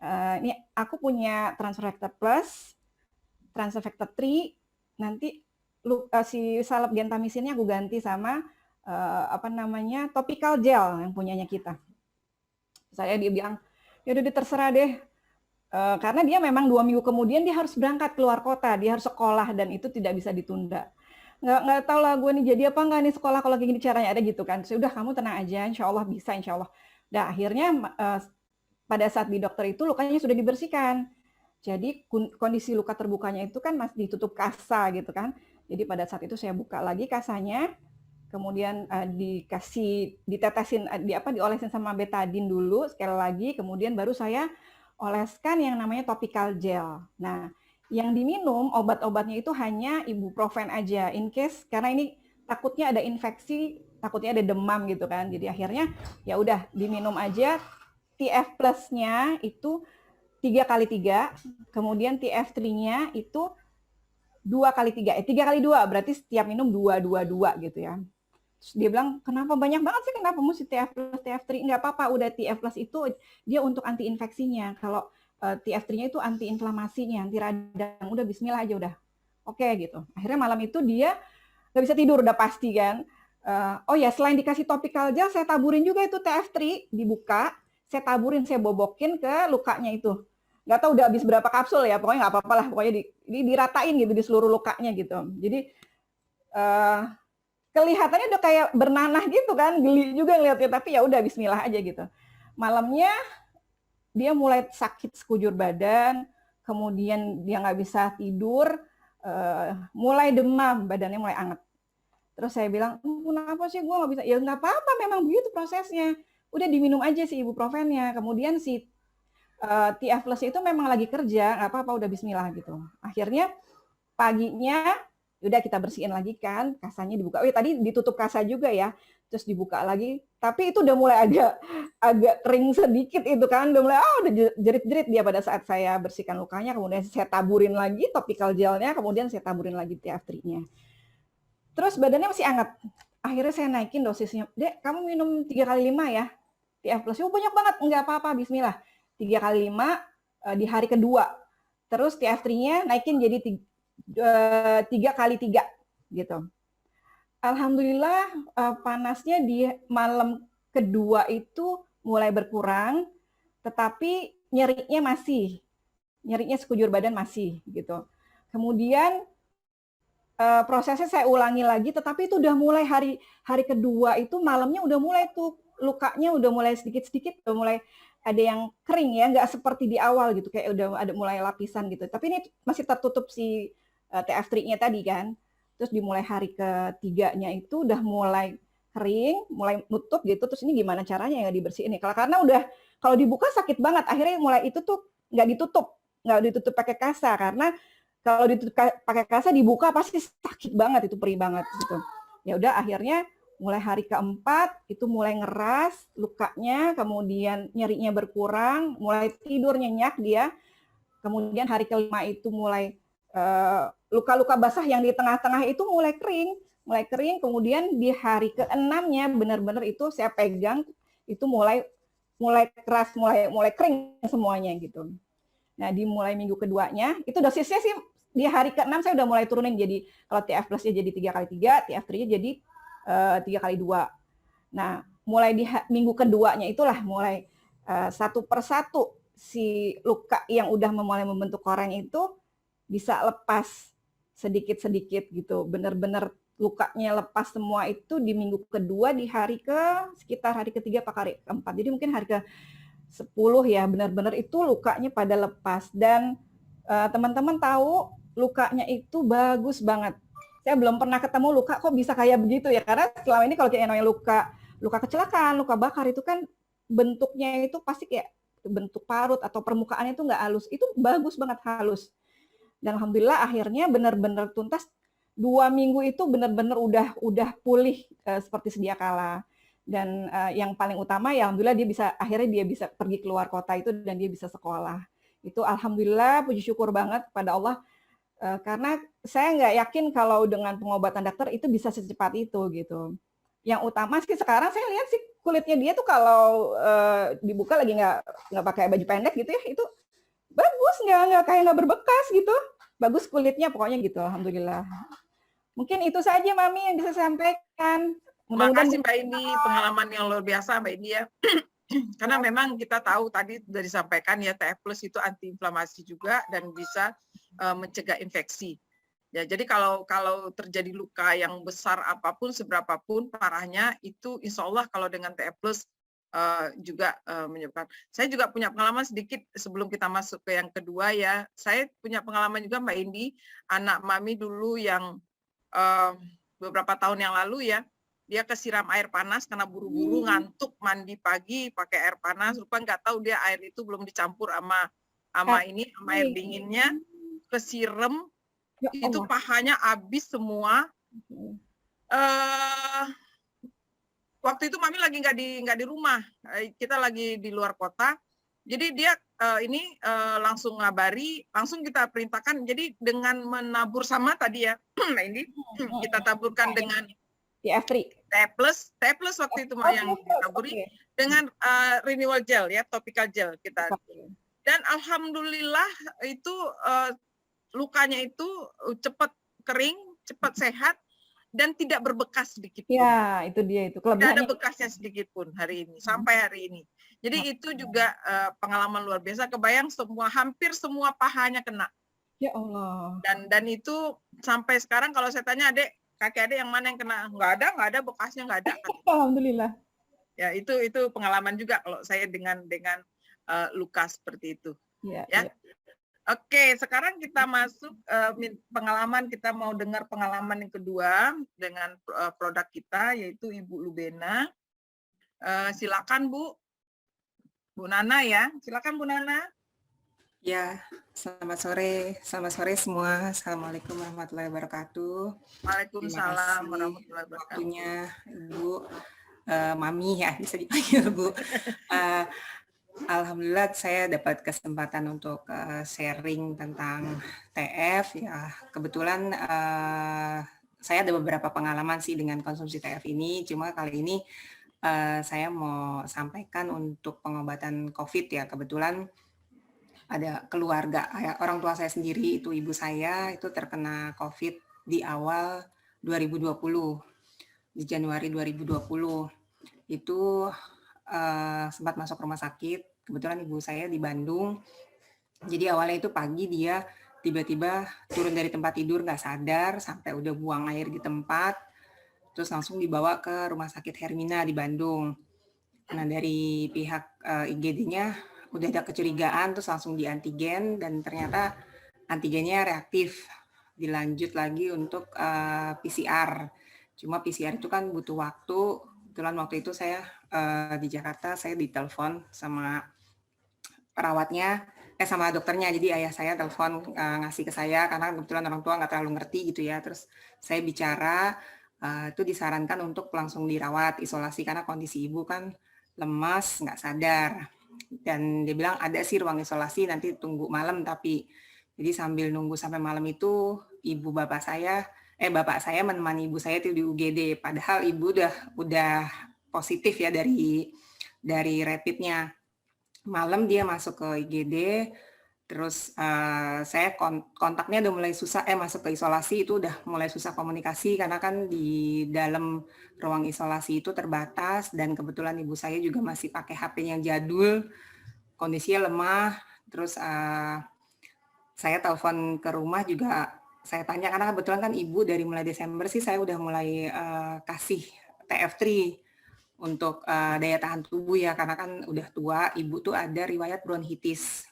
Ini aku punya Transfer Factor Plus, Transfer Factor 3, nanti si salep gentamisinnya aku ganti sama topical gel yang punyanya kita. Dia bilang, ya udah terserah deh, karena dia memang 2 minggu kemudian dia harus berangkat keluar kota, dia harus sekolah dan itu tidak bisa ditunda. Nggak tahu lah gue nih jadi apa nggak nih sekolah kalau kayak gini caranya, ada gitu kan. Sudah, kamu tenang aja, insya Allah bisa, insya Allah. Nah akhirnya pada saat di dokter itu lukanya sudah dibersihkan. Jadi kondisi luka terbukanya itu kan masih ditutup kasa gitu kan. Jadi pada saat itu saya buka lagi kasanya, kemudian ditetesin, diolesin sama betadine dulu sekali lagi, kemudian baru saya oleskan yang namanya topical gel. Nah, yang diminum obat-obatnya itu hanya ibuprofen aja, in case karena ini takutnya ada infeksi, takutnya ada demam gitu kan. Jadi akhirnya ya udah diminum aja. TF plus-nya itu 3x3, kemudian TF3-nya itu 2x3, 3x2, berarti setiap minum 2 gitu ya. Terus dia bilang, kenapa banyak banget sih, kenapa mesti TF plus, TF3? Nggak apa-apa, udah TF plus itu dia untuk anti-infeksinya. Kalau TF3-nya itu anti-inflamasinya, anti radang. Udah bismillah aja udah. Oke gitu. Akhirnya malam itu dia nggak bisa tidur, udah pasti kan. Oh ya, selain dikasih topical gel, saya taburin juga itu TF3, dibuka, saya taburin, saya bobokin ke lukanya itu. Nggak tahu udah habis berapa kapsul ya, pokoknya nggak apa-apa lah, pokoknya diratain gitu di seluruh lukanya gitu. Jadi kelihatannya udah kayak bernanah gitu kan, geli juga ngeliatnya, tapi ya udah bismillah aja gitu. Malamnya dia mulai sakit sekujur badan, kemudian dia nggak bisa tidur, mulai demam, badannya mulai anget. Terus saya bilang, kenapa sih gue nggak bisa? Ya nggak apa-apa, memang begitu prosesnya. Udah diminum aja si ibuprofennya. Kemudian si TF plus itu memang lagi kerja, nggak apa-apa, udah bismillah gitu. Akhirnya paginya udah kita bersihin lagi kan, kasanya dibuka. Oh ya, tadi ditutup kasa juga ya, terus dibuka lagi. Tapi itu udah mulai agak kering sedikit itu kan, udah mulai udah jerit-jerit dia pada saat saya bersihkan lukanya. Kemudian saya taburin lagi topical gelnya, kemudian saya taburin lagi TF3-nya. Terus badannya masih hangat. Akhirnya saya naikin dosisnya. Dek, kamu minum 3x5 ya, TF plus. Oh banyak banget, nggak apa-apa, bismillah. 3x5 di hari kedua. Terus TF3-nya naikin jadi 3x3 gitu. Alhamdulillah panasnya di malam kedua itu mulai berkurang, tetapi nyerinya sekujur badan masih gitu. Kemudian prosesnya saya ulangi lagi, tetapi itu udah mulai hari kedua itu malamnya udah mulai tuh lukanya udah mulai sedikit-sedikit, udah mulai ada yang kering ya, nggak seperti di awal gitu, kayak udah ada mulai lapisan gitu. Tapi ini masih tertutup si TF3-nya tadi kan. Terus dimulai hari ketiganya itu udah mulai kering, mulai nutup gitu. Terus ini gimana caranya ya dibersihin nih? Karena udah kalau dibuka sakit banget. Akhirnya mulai itu tuh nggak ditutup pakai kasa, karena kalau ditutup pakai kasa dibuka pasti sakit banget, itu perih banget gitu. Ya udah akhirnya mulai hari keempat itu mulai ngeras lukanya, kemudian nyerinya berkurang, mulai tidur nyenyak dia. Kemudian hari kelima itu mulai luka-luka basah yang di tengah-tengah itu mulai kering, kemudian di hari ke-6-nya benar-benar itu saya pegang itu mulai keras, mulai kering semuanya gitu. Nah, di mulai minggu keduanya itu dosisnya sih di hari ke-6 saya udah mulai turunin, jadi kalau TF plus-nya jadi 3x3, TF3-nya jadi 3x2. Nah, mulai di minggu keduanya itulah mulai satu persatu si luka yang udah mulai membentuk koreng itu bisa lepas sedikit-sedikit gitu. Benar-benar lukanya lepas semua itu di minggu kedua, di sekitar hari ketiga atau hari keempat. Jadi mungkin hari ke-10 ya, benar-benar itu lukanya pada lepas. Dan teman-teman tahu lukanya itu bagus banget. Saya belum pernah ketemu luka kok bisa kayak begitu ya. Karena selama ini kalau kayak namanya luka kecelakaan, luka bakar itu kan bentuknya itu pasti kayak bentuk parut atau permukaannya itu nggak halus. Itu bagus banget halus. Dan alhamdulillah akhirnya benar-benar tuntas. 2 minggu itu benar-benar udah pulih seperti sedia kala. Dan yang paling utama ya alhamdulillah akhirnya dia bisa pergi keluar kota itu dan dia bisa sekolah. Itu alhamdulillah puji syukur banget kepada Allah, karena saya nggak yakin kalau dengan pengobatan dokter itu bisa secepat itu gitu. Yang utama sih sekarang saya lihat sih kulitnya dia tuh kalau dibuka lagi nggak pakai baju pendek gitu ya, itu bagus, nggak berbekas gitu. Bagus kulitnya pokoknya gitu, alhamdulillah. Mungkin itu saja Mami yang bisa saya sampaikan. Mudah-mudahan Makasih Mbak Indi, pengalaman yang luar biasa Mbak Indi ya. Karena memang kita tahu tadi sudah disampaikan ya, TF Plus itu antiinflamasi juga dan bisa mencegah infeksi. Ya, jadi kalau terjadi luka yang besar apapun, seberapapun parahnya, itu insya Allah kalau dengan TF Plus juga menyebabkan. Saya juga punya pengalaman sedikit sebelum kita masuk ke yang kedua ya. Saya punya pengalaman juga Mbak Indi, anak Mami dulu yang beberapa tahun yang lalu ya, dia kesiram air panas karena buru-buru ngantuk mandi pagi pakai air panas, lupa nggak tahu dia air itu belum dicampur sama air dinginnya, kesiram, ya itu Allah. pahanya habis semua. Waktu itu Mami lagi nggak di rumah, kita lagi di luar kota. Jadi dia langsung ngabari, langsung kita perintahkan. Jadi dengan menabur sama tadi ya, Mbak Indi, kita taburkan dengan TF Plus waktu itu yang ditaburi dengan renewal gel ya, topical gel kita. Dan alhamdulillah itu lukanya itu cepat kering, cepat sehat, dan tidak berbekas sedikit pun. Ya, itu dia itu kelebihannya. Tidak ada bekasnya sedikit pun hari ini, sampai hari ini. Jadi itu juga pengalaman luar biasa. Kebayang hampir semua pahanya kena. Ya Allah. Dan itu sampai sekarang kalau saya tanya kakek adek yang mana yang kena, nggak ada bekasnya, nggak ada. Alhamdulillah. Ya itu pengalaman juga kalau saya dengan luka seperti itu. Ya. Oke, sekarang kita masuk pengalaman, kita mau dengar pengalaman yang kedua dengan produk kita, yaitu Ibu Lubena. Silakan Bu Nana ya, silakan Bu Nana. Ya, selamat sore semua. Assalamualaikum warahmatullahi wabarakatuh. Waalaikumsalam warahmatullahi wabarakatuh. Waktunya Ibu, Mami ya, bisa dipanggil Bu. Alhamdulillah saya dapat kesempatan untuk sharing tentang TF ya. Kebetulan saya ada beberapa pengalaman sih dengan konsumsi TF ini, cuma kali ini saya mau sampaikan untuk pengobatan COVID ya. Kebetulan ada keluarga, orang tua saya sendiri, itu ibu saya itu terkena COVID di awal 2020, di Januari 2020. Itu sempat masuk rumah sakit. Kebetulan ibu saya di Bandung. Jadi awalnya itu pagi dia tiba-tiba turun dari tempat tidur nggak sadar sampai udah buang air di tempat. Terus langsung dibawa ke Rumah Sakit Hermina di Bandung. Nah dari pihak IGD-nya udah ada kecurigaan, terus langsung di antigen dan ternyata antigennya reaktif. Dilanjut lagi untuk PCR. Cuma PCR itu kan butuh waktu. Kebetulan waktu itu saya di Jakarta, saya ditelepon sama perawatnya, sama dokternya. Jadi ayah saya telepon ngasih ke saya karena kebetulan orang tua nggak terlalu ngerti gitu ya. Terus saya bicara, itu disarankan untuk langsung dirawat isolasi karena kondisi ibu kan lemas, nggak sadar. Dan dia bilang ada sih ruang isolasi, nanti tunggu malam. Tapi jadi sambil nunggu sampai malam itu bapak saya menemani ibu saya itu di UGD. Padahal ibu udah positif ya dari rapidnya. Malam dia masuk ke IGD, terus saya kontaknya udah mulai susah, masuk ke isolasi itu udah mulai susah komunikasi karena kan di dalam ruang isolasi itu terbatas dan kebetulan ibu saya juga masih pakai HP yang jadul, kondisinya lemah. Terus saya telepon ke rumah juga, saya tanya karena kebetulan kan ibu dari mulai Desember sih saya udah mulai kasih TF3 untuk daya tahan tubuh ya, karena kan udah tua, ibu tuh ada riwayat bronkitis.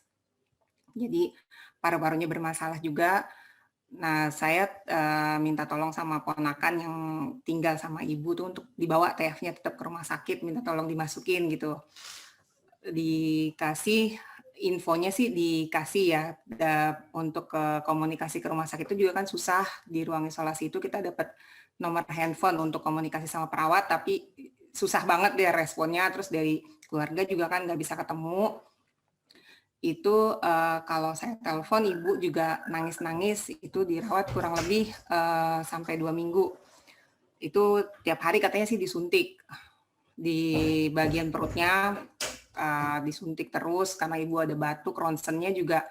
Jadi paru-parunya bermasalah juga. Nah, saya minta tolong sama ponakan yang tinggal sama ibu tuh untuk dibawa TF-nya tetap ke rumah sakit, minta tolong dimasukin gitu. Dikasih infonya sih dikasih ya, untuk komunikasi ke rumah sakit itu juga kan susah. Di ruang isolasi itu kita dapat nomor handphone untuk komunikasi sama perawat, tapi susah banget deh responnya, terus dari keluarga juga kan nggak bisa ketemu. Itu kalau saya telepon ibu juga nangis-nangis, itu dirawat kurang lebih sampai 2 minggu. Itu tiap hari katanya sih disuntik di bagian perutnya, disuntik terus karena ibu ada batuk, ronsennya juga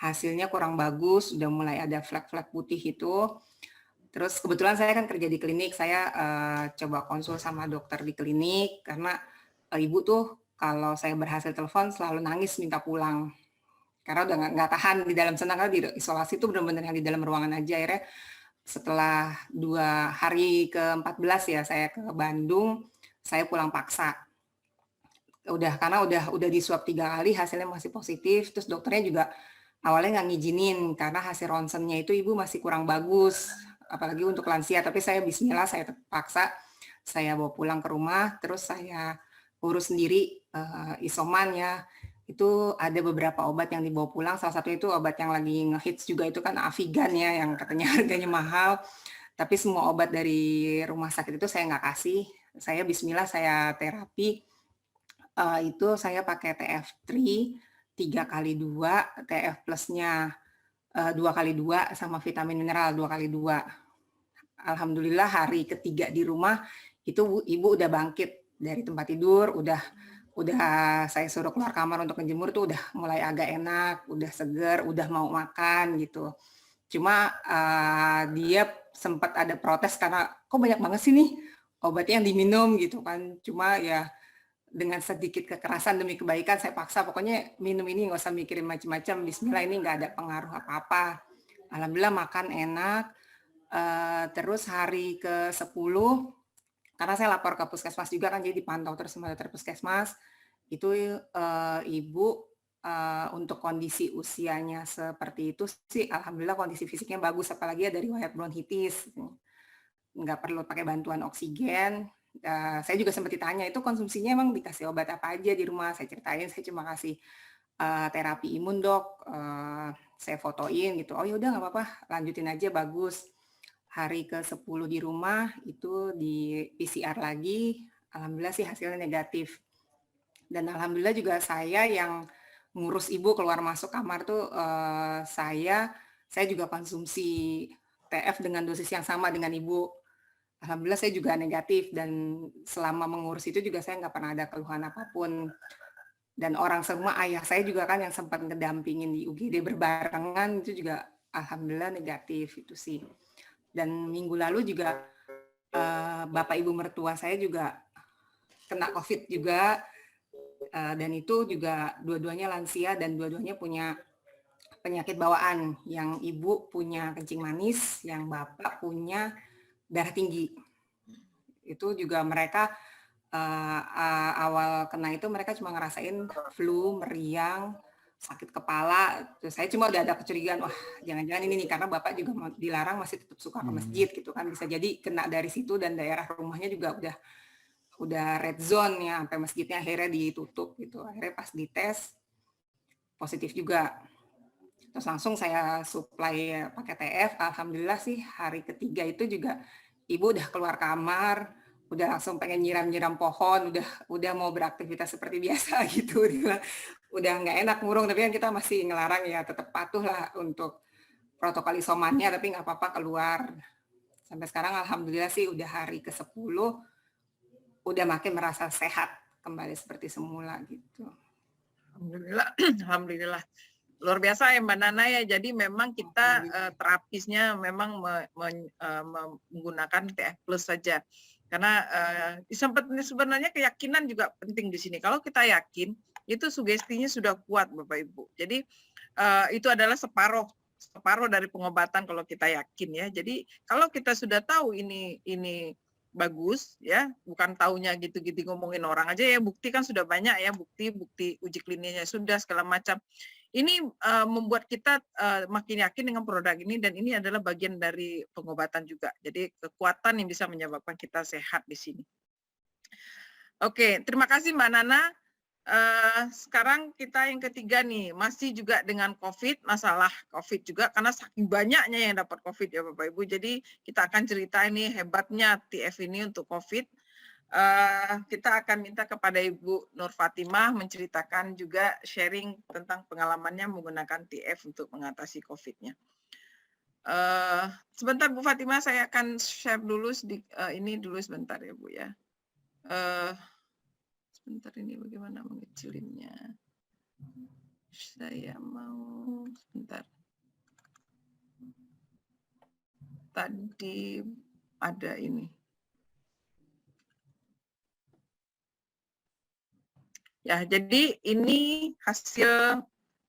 hasilnya kurang bagus, udah mulai ada flek-flek putih itu. Terus kebetulan saya kan kerja di klinik, saya coba konsul sama dokter di klinik karena ibu tuh kalau saya berhasil telepon selalu nangis minta pulang. Karena udah nggak tahan di dalam sana, karena di isolasi itu benar-benar yang di dalam ruangan aja. Akhirnya setelah 2 hari ke-14 ya saya ke Bandung, saya pulang paksa. Karena udah di swab 3 kali hasilnya masih positif, terus dokternya juga awalnya nggak ngizinin karena hasil ronsennya itu ibu masih kurang bagus, apalagi untuk lansia. Tapi saya bismillah, saya terpaksa, saya bawa pulang ke rumah, terus saya urus sendiri isoman ya. Itu ada beberapa obat yang dibawa pulang, salah satu itu obat yang lagi ngehits juga itu kan Avigan ya, yang katanya harganya mahal. Tapi semua obat dari rumah sakit itu saya nggak kasih. Saya bismillah, saya terapi. Itu saya pakai TF3 3x2, TF plusnya 2x2 sama vitamin mineral 2x2. Alhamdulillah hari ketiga di rumah itu ibu udah bangkit dari tempat tidur, udah saya suruh keluar kamar untuk menjemur tuh udah mulai agak enak, udah seger, udah mau makan gitu. Cuma dia sempat ada protes karena kok banyak banget sih nih obatnya yang diminum gitu kan. Cuma ya dengan sedikit kekerasan demi kebaikan saya paksa, pokoknya minum ini nggak usah mikirin macam-macam, bismillah ini nggak ada pengaruh apa-apa. Alhamdulillah makan enak. Terus hari ke-10, karena saya lapor ke puskesmas juga kan, jadi dipantau terus sama dokter puskesmas, itu ibu untuk kondisi usianya seperti itu sih, alhamdulillah kondisi fisiknya bagus, apalagi ada riwayat bronkitis, nggak perlu pakai bantuan oksigen. Saya juga sempat ditanya, itu konsumsinya emang dikasih obat apa aja di rumah? Saya ceritain, saya cuma kasih terapi imun dok, saya fotoin gitu. Oh yaudah nggak apa-apa, lanjutin aja, bagus. Hari ke-10 di rumah itu di PCR lagi, alhamdulillah sih hasilnya negatif. Dan alhamdulillah juga saya yang ngurus ibu keluar masuk kamar tuh, saya juga konsumsi TF dengan dosis yang sama dengan ibu. Alhamdulillah saya juga negatif, dan selama mengurus itu juga saya nggak pernah ada keluhan apapun. Dan orang semua, ayah saya juga kan yang sempat ngedampingin di UGD berbarengan, itu juga alhamdulillah negatif itu sih. Dan minggu lalu juga bapak ibu mertua saya juga kena COVID juga, dan itu juga dua-duanya lansia dan dua-duanya punya penyakit bawaan, yang ibu punya kencing manis, yang bapak punya darah tinggi. Itu juga mereka awal kena itu mereka cuma ngerasain flu, meriang, sakit kepala. Terus saya cuma udah ada kecurigaan, wah jangan-jangan ini nih, karena bapak juga dilarang masih tetap suka ke masjid gitu kan, bisa jadi kena dari situ, dan daerah rumahnya juga udah red zone ya, sampai masjidnya akhirnya ditutup gitu. Akhirnya pas dites positif juga. Terus langsung saya supply pakai TF, alhamdulillah sih hari ketiga itu juga ibu udah keluar kamar, udah langsung pengen nyiram-nyiram pohon, udah mau beraktivitas seperti biasa gitu. Udah nggak enak ngurung, tapi kan kita masih ngelarang ya, tetap patuh lah untuk protokol isomannya, tapi nggak apa-apa keluar. Sampai sekarang alhamdulillah sih udah hari ke-10, udah makin merasa sehat kembali seperti semula gitu. Alhamdulillah, alhamdulillah. Luar biasa ya Mbak Nana ya. Jadi memang kita terapisnya memang menggunakan TF plus saja. Karena sebenarnya keyakinan juga penting di sini. Kalau kita yakin, itu sugestinya sudah kuat Bapak Ibu. Jadi itu adalah separuh dari pengobatan kalau kita yakin ya. Jadi kalau kita sudah tahu ini bagus ya, bukan taunya gitu-gitu ngomongin orang aja ya, bukti kan sudah banyak ya, bukti uji klinisnya sudah segala macam. Ini membuat kita makin yakin dengan produk ini, dan ini adalah bagian dari pengobatan juga. Jadi kekuatan yang bisa menyebabkan kita sehat di sini. Oke, terima kasih Mbak Nana. Sekarang kita yang ketiga nih, masih juga dengan COVID, masalah COVID juga, karena saking banyaknya yang dapat COVID ya Bapak Ibu. Jadi kita akan cerita ini hebatnya TF ini untuk COVID. Kita akan minta kepada Ibu Nur Fatimah menceritakan juga sharing tentang pengalamannya menggunakan TF untuk mengatasi COVID-nya. Sebentar Bu Fatimah, saya akan share dulu ini dulu sebentar ya Bu ya. Sebentar, ini bagaimana mengecilinnya. Saya mau sebentar. Tadi ada ini. Ya, jadi ini hasil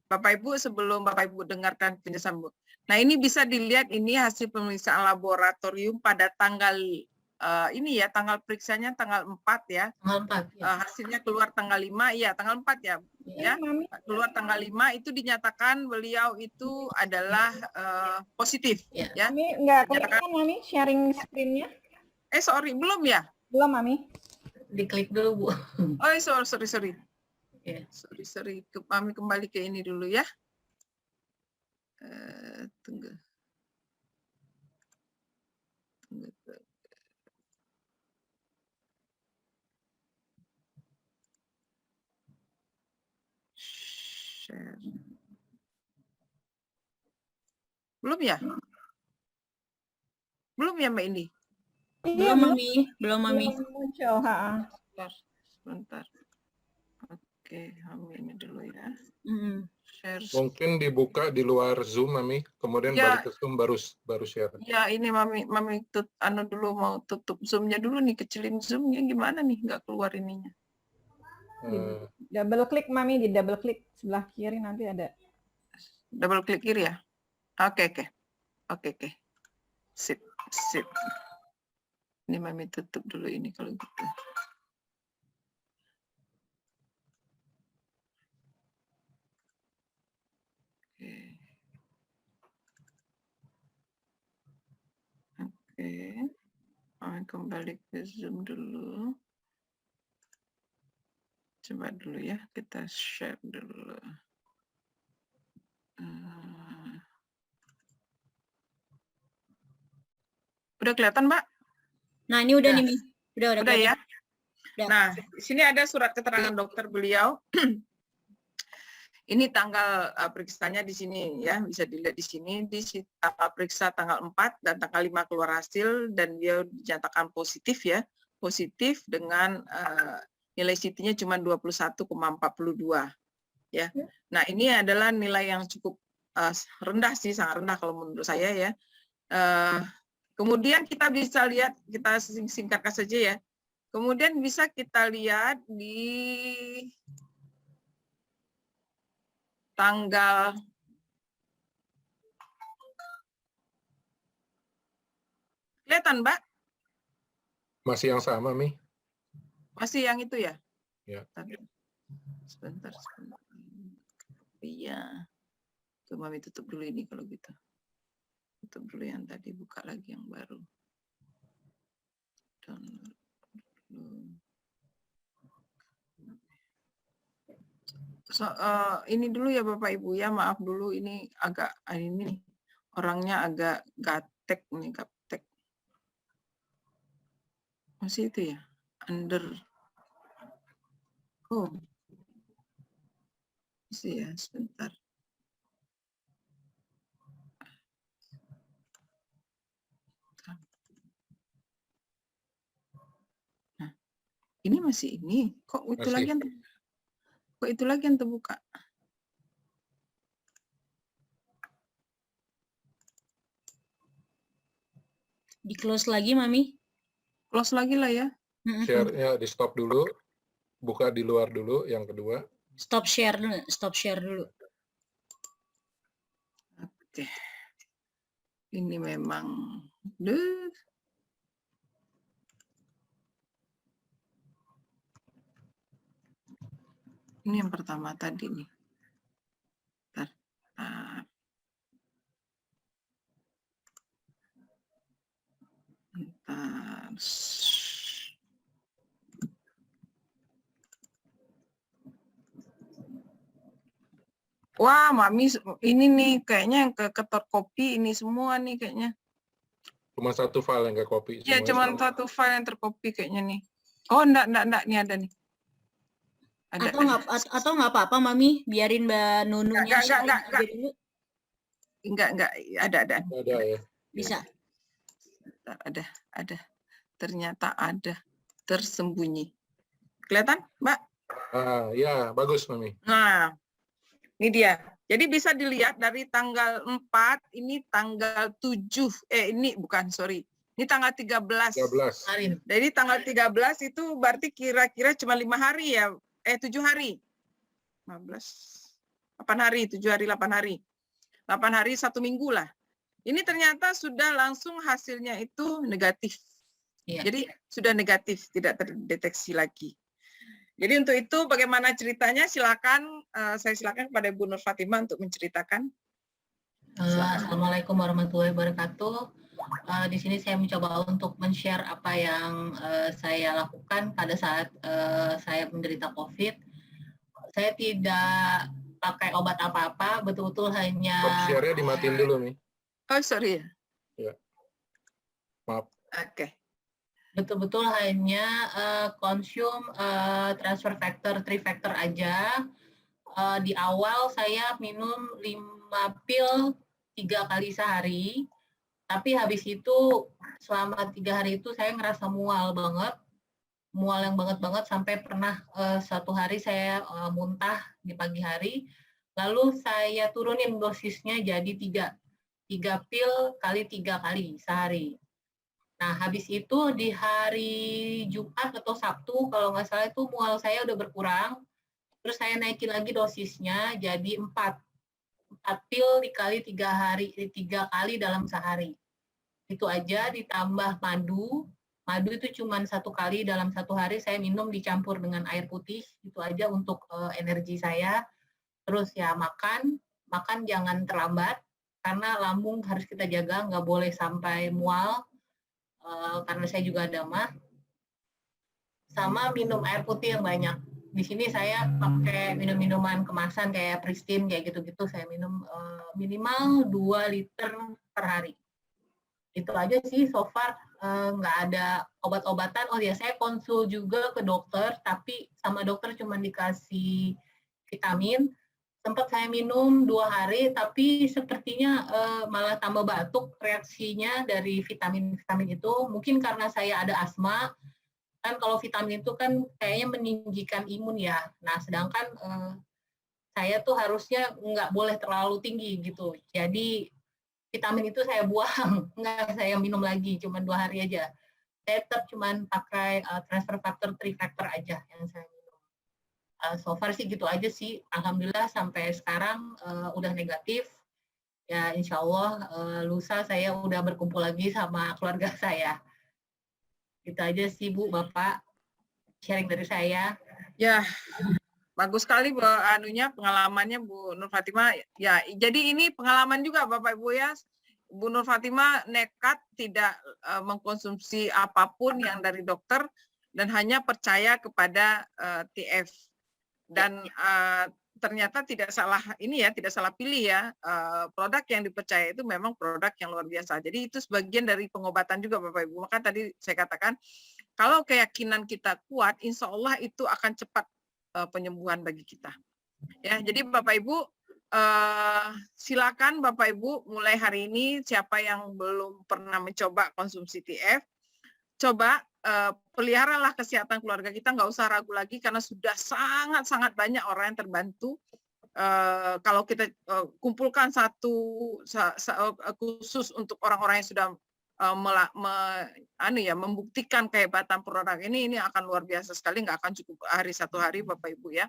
Bapak Ibu sebelum Bapak Ibu dengarkan penjelasan Bu. Nah, ini bisa dilihat ini hasil pemeriksaan laboratorium pada tanggal ini ya, tanggal periksanya tanggal 4 ya. Tanggal 4 ya. Hasilnya keluar tanggal 5, ya tanggal 4 ya. Ya, keluar tanggal 5 itu dinyatakan beliau itu adalah positif Ya. ya. Mami nggak kelihatan Mami sharing screen-nya? Sorry, belum ya? Belum Mami. Diklik dulu Bu. Oh, sorry. Ya. Sorry. Kami kembali ke ini dulu ya. Tunggu. Share. Belum ya? Belum ya Mbak Indi? Belum Mami, belum Mami. Belum muncul, Sebentar. Oke, kami ini dulu ya. Share. Mungkin dibuka di luar Zoom, Mami. Kemudian Ya. balik ke Zoom baru share. Ya, ini Mami dulu mau tutup Zoom-nya dulu nih, kecilin Zoom-nya gimana nih, nggak keluar ininya. Double klik Mami, di double klik sebelah kiri nanti ada. Double klik kiri ya? Oke. Sip. Ini Mami tutup dulu ini kalau gitu. Oke. Mami kembali ke Zoom dulu. Coba dulu ya, kita share dulu. Udah kelihatan, Mbak? Nah, ini udah Udah. nih, Mi. Udah Udah ya? Udah. Nah, di sini ada surat keterangan dokter beliau. Ini tanggal periksanya di sini ya, bisa dilihat di sini. Di periksa tanggal 4 dan tanggal 5 keluar hasil dan dia dinyatakan positif ya. Positif dengan nilai CT-nya cuma 21,42 ya. Nah, ini adalah nilai yang cukup rendah sih, sangat rendah kalau menurut saya ya. Kemudian kita bisa lihat, kita singkatkan saja ya. Kemudian bisa kita lihat di tanggal kelihatan, Mbak? Masih yang sama, Mi? Masih yang itu ya? Ya. Sebentar. Iya. Coba Mami tutup dulu ini kalau gitu. Tutup dulu yang tadi, buka lagi yang baru. Download dulu. Ini dulu ya Bapak Ibu ya, maaf dulu ini agak ini orangnya agak gaptek nih, gaptek. Masih itu ya, under. Oh, masih ya, sebentar. Nah, ini masih ini, kok itu lagi yang terbuka? Di close lagi, Mami. Close lagi lah ya. Share-nya di stop dulu. Buka di luar dulu yang kedua. Stop share dulu. Oke. Ini memang ini yang pertama tadi nih. Bentar. Wah, Mami, ini nih kayaknya yang tercopy ini semua nih kayaknya. Cuma satu file yang nggak copy. Ya, semuanya cuma sama. satu file yang tercopy kayaknya nih. Oh, enggak, ini ada nih. Ada. Atau nggak apa-apa, Mami, biarin Mbak Nununya sharing Enggak. aja dulu. Enggak, ada. Ada ya. Bisa. Ada. Ternyata ada tersembunyi. Kelihatan, Mbak? Ya, bagus, Mami. Nah, ini dia. Jadi bisa dilihat dari tanggal 4, ini tanggal 7. Ini bukan, sorry. Ini tanggal 13. 13. Karin. Jadi tanggal 13 itu berarti kira-kira cuma 5 hari ya. 7 hari. 15. 8 hari, 7 hari, 8 hari. 8 hari, 1 minggu lah. Ini ternyata sudah langsung hasilnya itu negatif. Iya. Jadi sudah negatif, tidak terdeteksi lagi. Jadi untuk itu bagaimana ceritanya? Silakan, saya silakan kepada Bu Nur Fatimah untuk menceritakan. Assalamualaikum warahmatullahi wabarakatuh. Di sini saya mencoba untuk men-share apa yang saya lakukan pada saat saya menderita COVID. Saya tidak pakai obat apa-apa, betul-betul hanya... Share-nya dimatiin dulu, Mi. Oh, sorry ya. Ya. Maaf. Oke. Betul-betul hanya konsum transfer factor, 3 factor aja. Di awal saya minum 5 pil 3 kali sehari, tapi habis itu selama 3 hari itu saya ngerasa mual yang banget sampai pernah satu hari saya muntah di pagi hari, lalu saya turunin dosisnya jadi 3 pil kali 3 kali sehari. Nah, habis itu di hari Jumat atau Sabtu, kalau nggak salah itu mual saya udah berkurang. Terus saya naikin lagi dosisnya jadi 4 pil dikali 3 kali dalam sehari. Itu aja ditambah madu. Madu itu cuma 1 kali dalam 1 hari saya minum dicampur dengan air putih. Itu aja untuk energi saya. Terus ya makan jangan terlambat karena lambung harus kita jaga, nggak boleh sampai mual. Karena saya juga ada mah, sama minum air putih yang banyak. Di sini saya pakai minuman kemasan kayak Pristine kayak gitu-gitu, saya minum minimal 2 liter per hari. Itu aja sih so far, nggak ada obat-obatan. Oh ya, saya konsul juga ke dokter, tapi sama dokter cuma dikasih vitamin. Sempat saya minum 2 hari, tapi sepertinya malah tambah batuk reaksinya dari vitamin-vitamin itu. Mungkin karena saya ada asma, kan kalau vitamin itu kan kayaknya meninggikan imun ya. Nah, sedangkan saya tuh harusnya nggak boleh terlalu tinggi gitu. Jadi vitamin itu saya buang, nggak saya minum lagi, cuma 2 hari aja. Saya tetap cuma pakai transfer factor, 3 factor aja yang saya minum. So far sih gitu aja sih. Alhamdulillah sampai sekarang udah negatif. Ya insya Allah lusa saya udah berkumpul lagi sama keluarga saya. Itu aja sih Bu, Bapak. Sharing dari saya. Ya, bagus sekali Bu, pengalamannya Bu Nur Fatimah. Ya, jadi ini pengalaman juga Bapak Ibu ya. Bu Nur Fatimah nekat tidak mengkonsumsi apapun yang dari dokter dan hanya percaya kepada TF. Dan ternyata tidak salah pilih ya, produk yang dipercaya itu memang produk yang luar biasa. Jadi itu sebagian dari pengobatan juga Bapak Ibu. Maka tadi saya katakan kalau keyakinan kita kuat, insya Allah itu akan cepat penyembuhan bagi kita. Ya, jadi Bapak Ibu silakan Bapak Ibu mulai hari ini siapa yang belum pernah mencoba konsumsi TF, coba peliharalah kesehatan keluarga kita, nggak usah ragu lagi karena sudah sangat banyak orang yang terbantu. Kalau kita kumpulkan satu khusus untuk orang-orang yang sudah membuktikan kehebatan produk ini akan luar biasa sekali, nggak akan cukup satu hari Bapak Ibu ya.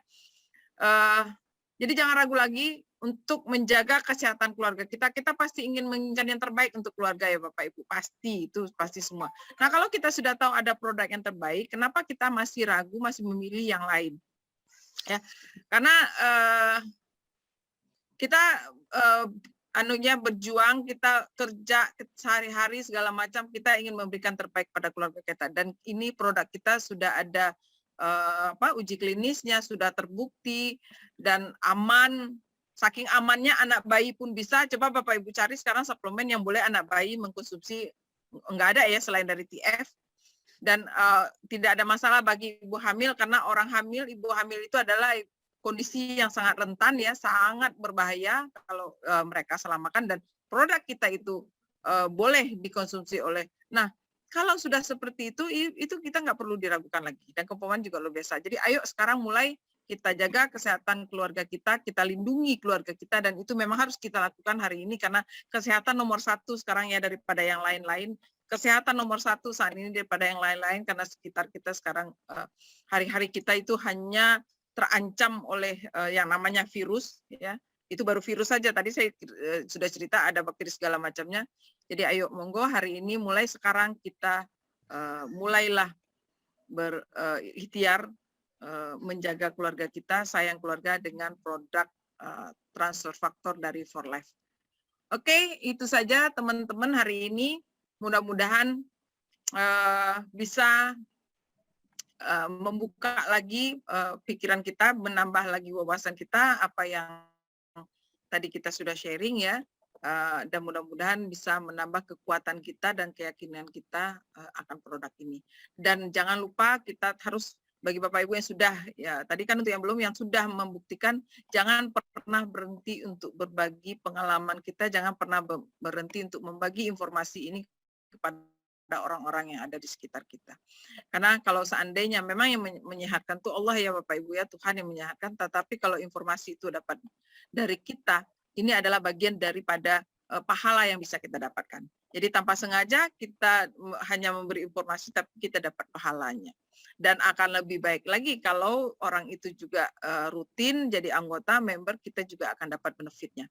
Jadi jangan ragu lagi untuk menjaga kesehatan keluarga kita. Kita pasti ingin menginginkan yang terbaik untuk keluarga ya Bapak Ibu. Pasti, itu pasti semua. Nah kalau kita sudah tahu ada produk yang terbaik, kenapa kita masih ragu, masih memilih yang lain? Ya, karena kita berjuang, kita kerja sehari-hari segala macam, kita ingin memberikan terbaik pada keluarga kita. Dan ini produk kita sudah ada uji klinisnya, sudah terbukti dan aman. Saking amannya anak bayi pun bisa. Coba Bapak Ibu cari sekarang suplemen yang boleh anak bayi mengkonsumsi, enggak ada ya selain dari TF. Dan tidak ada masalah bagi ibu hamil, karena orang hamil, ibu hamil itu adalah kondisi yang sangat rentan ya, sangat berbahaya kalau mereka salah makan, dan produk kita itu boleh dikonsumsi oleh. Nah, kalau sudah seperti itu kita nggak perlu diragukan lagi, dan kepoman juga luar biasa. Jadi ayo sekarang mulai kita jaga kesehatan keluarga kita lindungi keluarga kita, dan itu memang harus kita lakukan hari ini, karena kesehatan nomor satu sekarang ya daripada yang lain-lain. Kesehatan nomor satu saat ini daripada yang lain-lain, karena sekitar kita sekarang hari-hari kita itu hanya terancam oleh yang namanya virus, ya. Itu baru virus saja. Tadi saya sudah cerita ada bakteri segala macamnya. Jadi ayo monggo hari ini mulai sekarang kita mulailah berikhtiar menjaga keluarga kita, sayang keluarga dengan produk transfer faktor dari For Life. Oke, itu saja teman-teman hari ini. Mudah-mudahan bisa membuka lagi pikiran kita, menambah lagi wawasan kita, apa yang tadi kita sudah sharing ya, dan mudah-mudahan bisa menambah kekuatan kita dan keyakinan kita akan produk ini. Dan jangan lupa kita harus, bagi Bapak Ibu yang sudah, ya tadi kan untuk yang belum, yang sudah membuktikan, jangan pernah berhenti untuk berbagi pengalaman kita, jangan pernah berhenti untuk membagi informasi ini kepada orang-orang yang ada di sekitar kita. Karena kalau seandainya memang yang menyehatkan itu Allah ya Bapak Ibu ya, Tuhan yang menyehatkan, tetapi kalau informasi itu dapat dari kita, ini adalah bagian daripada pahala yang bisa kita dapatkan. Jadi tanpa sengaja kita hanya memberi informasi, tapi kita dapat pahalanya. Dan akan lebih baik lagi kalau orang itu juga rutin jadi anggota, member, kita juga akan dapat benefitnya.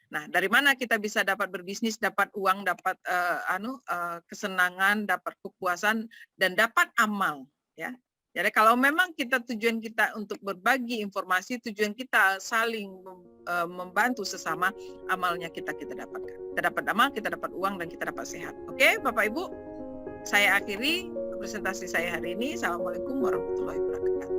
Nah, dari mana kita bisa dapat berbisnis, dapat uang, dapat kesenangan, dapat kepuasan, dan dapat amal, ya. Jadi kalau memang tujuan kita untuk berbagi informasi, tujuan kita saling membantu sesama, amalnya kita dapatkan. Kita dapat amal, kita dapat uang, dan kita dapat sehat. Oke, Bapak Ibu, saya akhiri presentasi saya hari ini. Assalamualaikum warahmatullahi wabarakatuh.